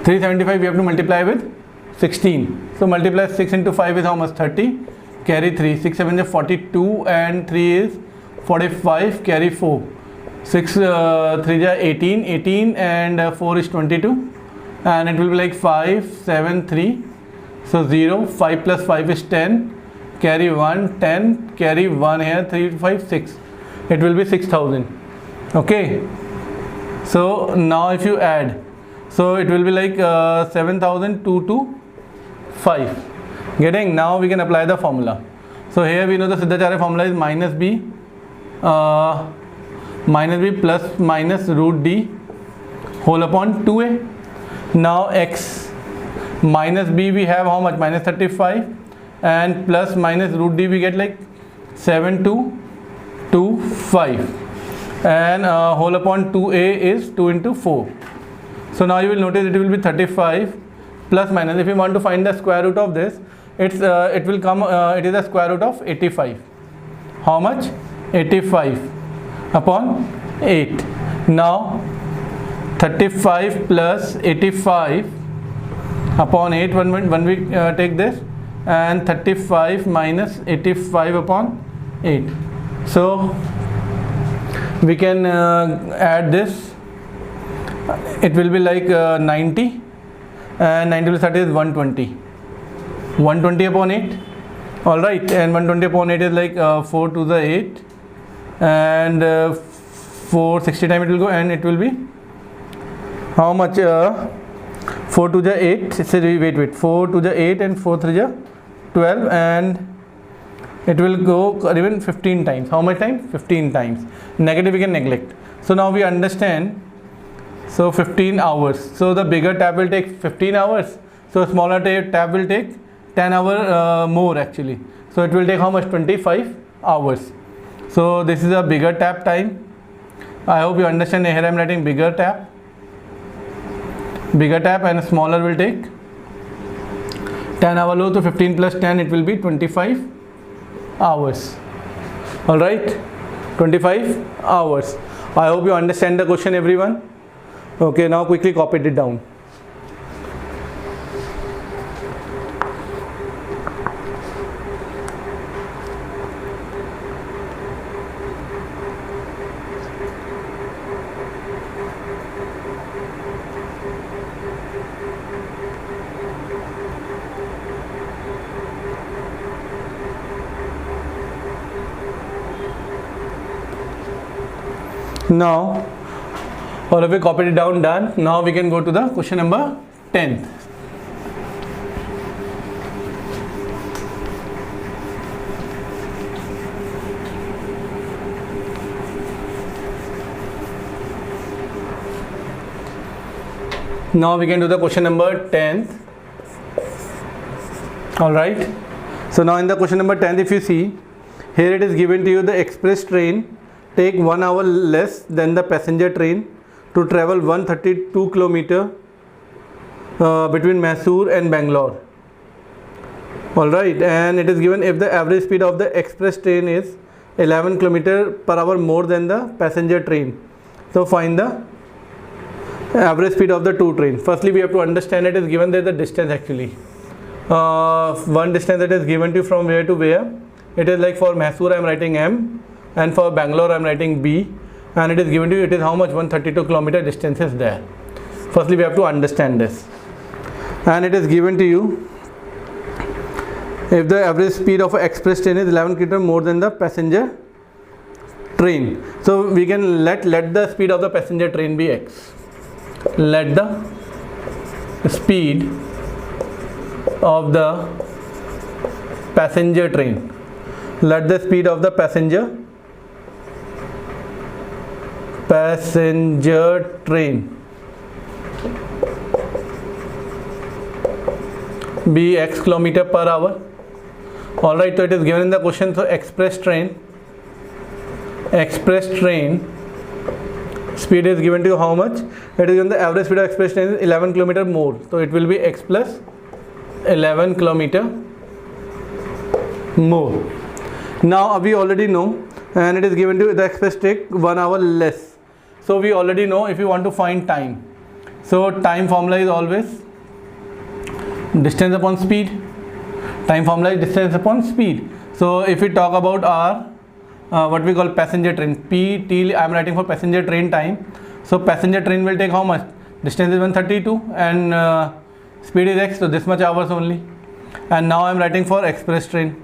375 we have to multiply with 16. So multiply 6 into 5 is how much? 30, carry 3, 6 7 is 42, and 3 is 45, carry 4, 6 3 is 18, 18 and 4 is 22, and it will be like 5 7 3, so 0, 5 plus 5 is 10, carry 1, 10, carry 1 here, 3 5 6, it will be 6000. Okay, so now if you add, so it will be like 7225. Getting? Now we can apply the formula. So here we know the Siddhacharya formula is minus b plus minus root d whole upon 2a. Now x minus b we have how much? Minus 35, and plus minus root d we get like 7225, and whole upon 2a is 2 into 4. So now you will notice it will be 35 plus minus. If you want to find the square root of this, it will come, it is the square root of 85. How much? 85 upon 8. Now 35 plus 85 upon 8, when we take this, and 35 minus 85 upon 8. So we can add this. It will be like 90, and 90 plus 30 is 120. 120 upon 8. All right, and 120 upon 8 is like 4 to the 8, and 460 times it will go, and it will be how much? 4 to the 8. So wait, 4 to the 8 and 4 to the 12, and it will go even 15 times. How much times? 15 times. Negative we can neglect. So now we understand. So 15 hours. So the bigger tab will take 15 hours. So smaller tab will take 10 hours more actually. So it will take how much? 25 hours. So this is a bigger tab time. I hope you understand. Here I am writing bigger tab, and smaller will take 10 hour low. So 15 plus 10, it will be 25 hours. All right, 25 hours. I hope you understand the question, everyone. Okay, now quickly copy it down. Now all of you copied it down, done. Now we can go to the question number 10th. Now we can do the question number 10th. All right, so now in the question number 10th, if you see here, it is given to you the express train take 1 hour less than the passenger train to travel 132 km between Mysore and Bangalore. All right, and it is given if the average speed of the express train is 11 km per hour more than the passenger train. So find the average speed of the two trains. Firstly, we have to understand it is given there the distance actually. One distance that is given to you from where to where. It is like for Mysore I am writing M, and for Bangalore I am writing B, and it is given to you, it is how much, 132 kilometer distance is there. Firstly, we have to understand this, and it is given to you if the average speed of an express train is 11 km more than the passenger train. So we can let the speed of the passenger train be x. Let the speed of the passenger train, let the speed of the passenger train be x kilometer per hour. All right, so it is given in the question. So express train speed is given to you how much? It is given the average speed of express train is 11 km more, so it will be x plus 11 km more. Now we already know, and it is given to you the express take 1 hour less. So we already know if you want to find time. So time formula is always distance upon speed. Time formula is distance upon speed. So if we talk about our what we call passenger train, PT I am writing for passenger train time. So passenger train will take how much? Distance is 132 and speed is x, so this much hours only. And now I am writing for express train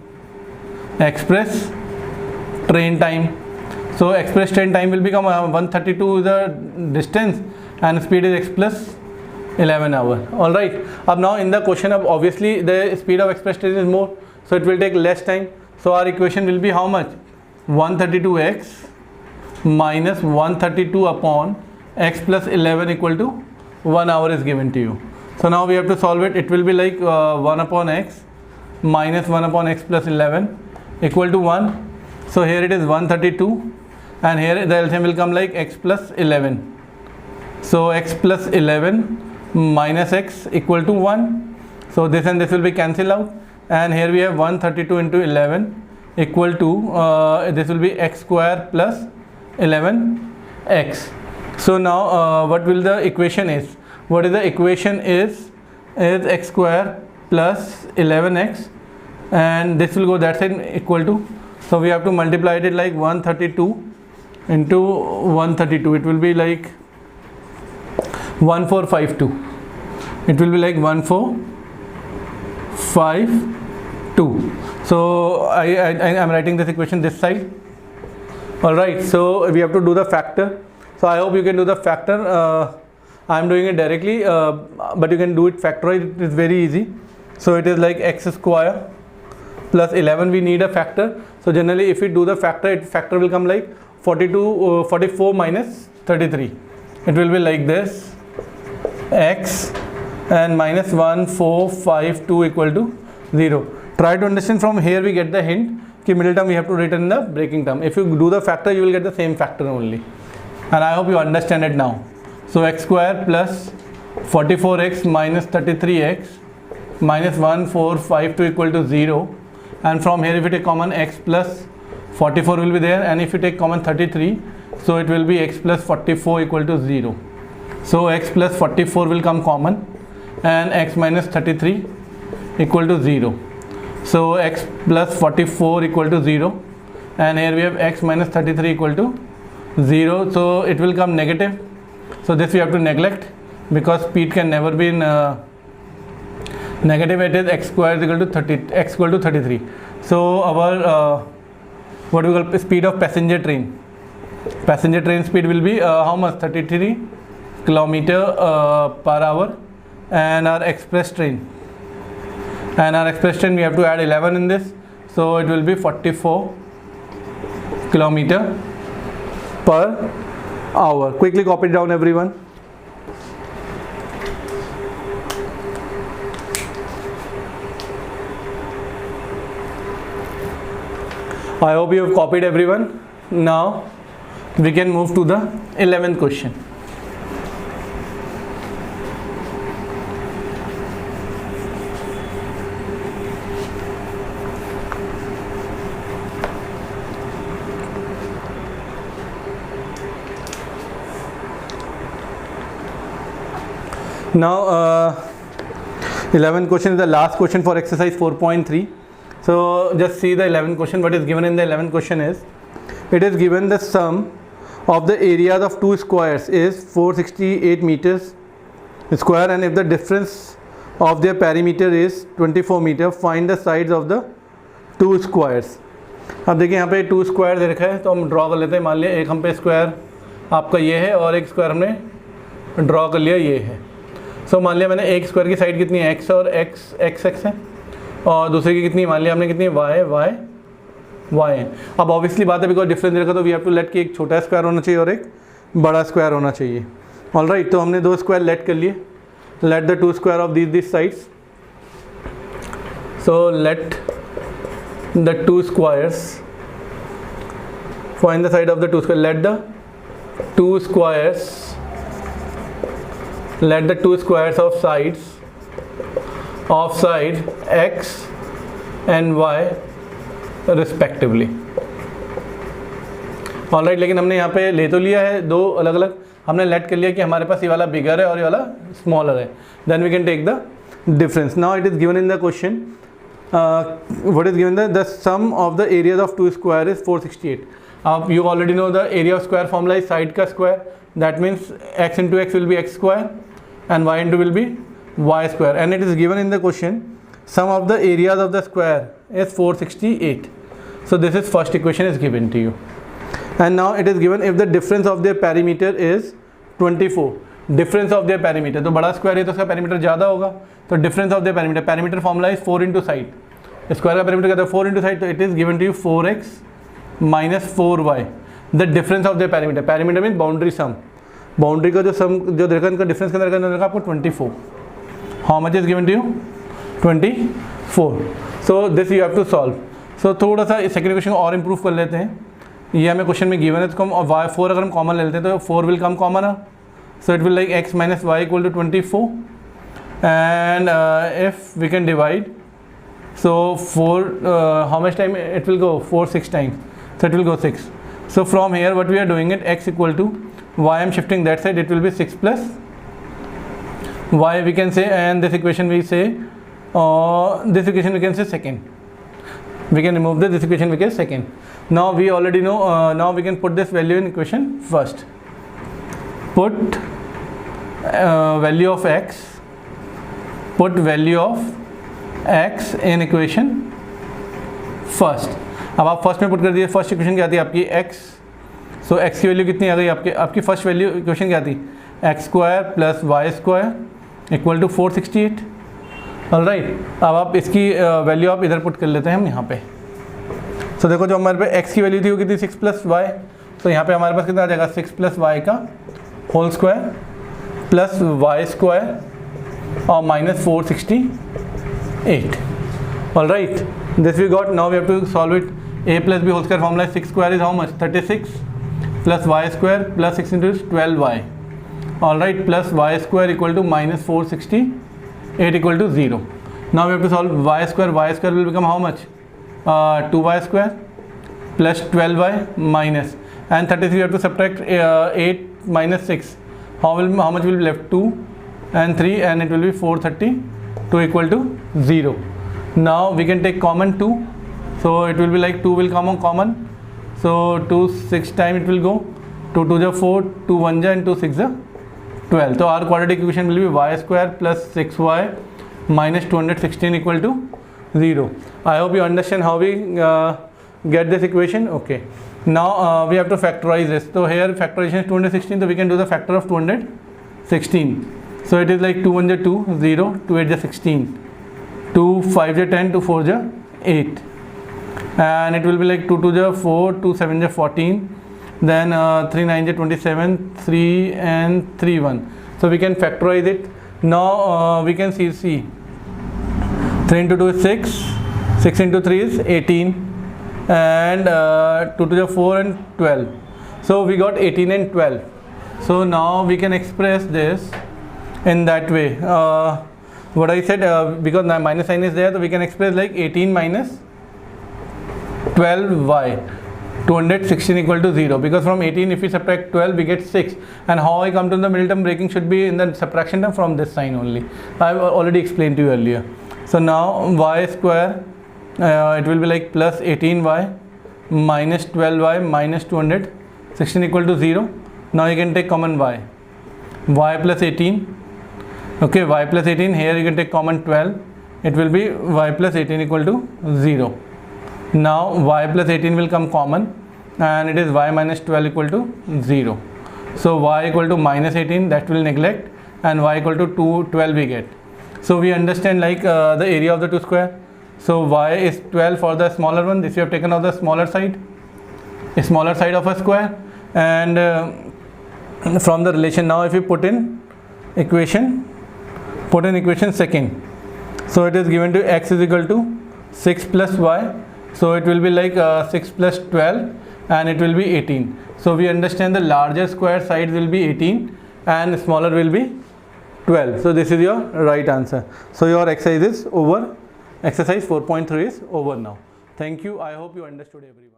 time. So express train time will become 132 is the distance and speed is x plus 11 hour. All right. Now in the question of obviously the speed of express train is more, so it will take less time. So our equation will be how much? 132x minus 132 upon x plus 11 equal to 1 hour is given to you. So now we have to solve it. It will be like 1 upon x minus 1 upon x plus 11 equal to 1. So here it is 132 and here the LCM will come like x plus 11. So x plus 11 minus x equal to 1. So this and this will be cancelled out, and here we have 132 into 11 equal to this will be x square plus 11x. So now what will the equation is? What is the equation is x square plus 11x, and this will go that side equal to, so we have to multiply it like 132 into 132. It will be like 1452. It will be like 1452. So I am writing this equation this side. All right, so we have to do the factor. So I hope you can do the factor. I am doing it directly, but you can do it factorize. It is very easy. So it is like x square plus 11. We need a factor. So generally if we do the factor will come like 44 minus 33. It will be like this, x and minus 1452 equal to 0. Try to understand. From here we get the hint कि middle term we have to return the breaking term. If you do the factor you will get the same factor only, and I hope you understand it now. So x square plus 44x minus 33x minus 1452 equal to 0, and from here if you take common x plus 44 will be there, and if you take common 33, so it will be x plus 44 equal to 0. So x plus 44 will come common and x minus 33 equal to 0. So x plus 44 equal to 0, and here we have x minus 33 equal to 0. So it will come negative. So this we have to neglect because speed can never be in negative. It is x square is equal to x equal to 33. So our what we call speed of passenger train speed will be how much? 33 kilometer per hour, and our express train we have to add 11 in this, so it will be 44 kilometer per hour. Quickly copy it down everyone. I hope you have copied everyone. Now we can move to the 11th question. Now 11th question is the last question for exercise 4.3. So just see the 11th question. What is given in the 11th question is, it is given the sum of the areas of two squares is 468 meters square, and if the difference of their perimeter is 24 meter, find the sides of the two squares. अब देखिए यहाँ पे to square दे रखा है, तो हम draw कर लेते हैं. मान लिया एक हम पे स्क्वायर आपका ये है और एक स्क्वायर हमने ड्रॉ कर लिया ये है. सो मान लिया मैंने एक स्क्वायर की साइड कितनी है एक्स और एक्स है, और दूसरे की कितनी मान लिया हमने कितनी वाई है. अब ऑब्वियसली बात है बिकॉज डिफरेंस रखा तो वी हैव टू लेट कि एक छोटा स्क्वायर होना चाहिए और एक बड़ा स्क्वायर होना चाहिए. ऑलराइट, तो हमने दो स्क्वायर लेट कर लिए. Let the two square of this sides. So let the two squares, find the side of the two squares. Let the two squares of side x and y respectively. Alright, लेकिन हमने यहाँ पे ले तो लिया है दो अलग अलग, हमने लेट कर लिया कि हमारे पास ये वाला बिगर है और ये वाला स्मॉलर है. Then we can take the difference. Now it is given in the question. What is given, the sum of the areas of two square is 468. You already know the area of square formula is side ka square. That means x into x will be x square and y into will be y square. And it is given in the question, sum of the areas of the square is 468. So this is first equation is given to you. And now it is given if the difference of their perimeter is 24. Difference of their perimeter, तो बड़ा square है तो उसका perimeter ज़्यादा होगा, तो difference of their perimeter, perimeter formula is 4 into side. Square का perimeter कहते हैं 4 इंटू साइड, तो it is given to you 4x minus 4y. The difference of their perimeter, perimeter mean boundary sum, boundary का जो सम जो देखा इनका difference के अंदर आपको 24. How much is given to you 24. So this you have to solve. सो थोड़ा सा सेकंड क्वेश्चन और इंप्रूव कर लेते हैं. ये हमें क्वेश्चन में गिवन है, तो हम y4 अगर हम कॉमन ले लेते हैं तो 4 विल कम कॉमन है. So it will like x minus y equal to 24, and if we can divide, so 4 how much time it will go, 6 times, so it will go 6. So from here what we are doing it, x equal to y, I am shifting that side, it will be 6 plus y we can say, and this equation we say this equation we can say second. We can remove this equation we can second. Now we already know, now we can put this value in equation first. Put value of x in equation first. अब आप first में put कर दिए. First equation क्या आती है आपकी x. So x की वैल्यू कितनी आ गई आपकी फर्स्ट वैल्यू इक्वेशन क्या थी, x square plus y square equal to 468. Alright, अब आप इसकी वैल्यू आप इधर पुट कर लेते हैं हम यहाँ पे. सो देखो जो हमारे पे x की वैल्यू थी वो कितनी 6 प्लस वाई, तो यहाँ पे हमारे पास कितना आ जाएगा 6 प्लस वाई का whole square plus y square और minus 468. Alright, this we got. Now we have to solve it. a plus b whole square formula 6 square is how much 36 plus y square plus 6 into 12y. Alright, plus y square equal to minus 468 equal to 0. Now we have to solve y square will become how much 2y square plus 12y minus, and 33 you have to subtract 8 minus 6. How much will be left? 2 and 3, and it will be 432 equal to 0. Now we can take common 2, so it will be like 2 will come on common, so 2 6 time it will go. 2 2 is 4, 2 1 and 2 6 is 12. So our quadratic equation will be y square plus 6y minus 216 equal to 0. I hope you understand how we get this equation. Okay. Now we have to factorize this. So here factorization is 216, so we can do the factor of 216. So it is like 2 1 is 2, 0, 2 8 is 16, 2 5 is 10, 2 4 is 8, and it will be like 2 2 is 4, 2 7 is 14, then 3 9 is 27, 3 and 3 1. So we can factorize it. Now we can see 3 into 2 is 6, 6 into 3 is 18, and 2 to the 4 and 12. So we got 18 and 12. So now we can express this in that way. What I said, because minus sign is there, so we can express like 18 minus 12y. 200, 16 equal to 0, because from 18 if we subtract 12 we get 6, and how I come to the middle term breaking should be in the subtraction term from this sign only. I've already explained to you earlier. So now y square, it will be like plus 18y minus 12y minus 200, 16 equal to 0. Now you can take common y plus 18, okay, y plus 18, here you can take common 12, it will be y plus 18 equal to 0. Now y plus 18 will come common, and it is y minus 12 equal to 0. So y equal to minus 18, that will neglect, and y equal to 12 we get. So we understand like the area of the two square. So y is 12 for the smaller one, this we have taken on the smaller side, a smaller side of a square, and from the relation now if you put in equation second, so it is given to x is equal to 6 plus y, so it will be like 6 plus 12, and it will be 18. So we understand the larger square side will be 18 and smaller will be 12. So this is your right answer. So your exercise is over. Exercise 4.3 is over now. Thank you. I hope you understood everything.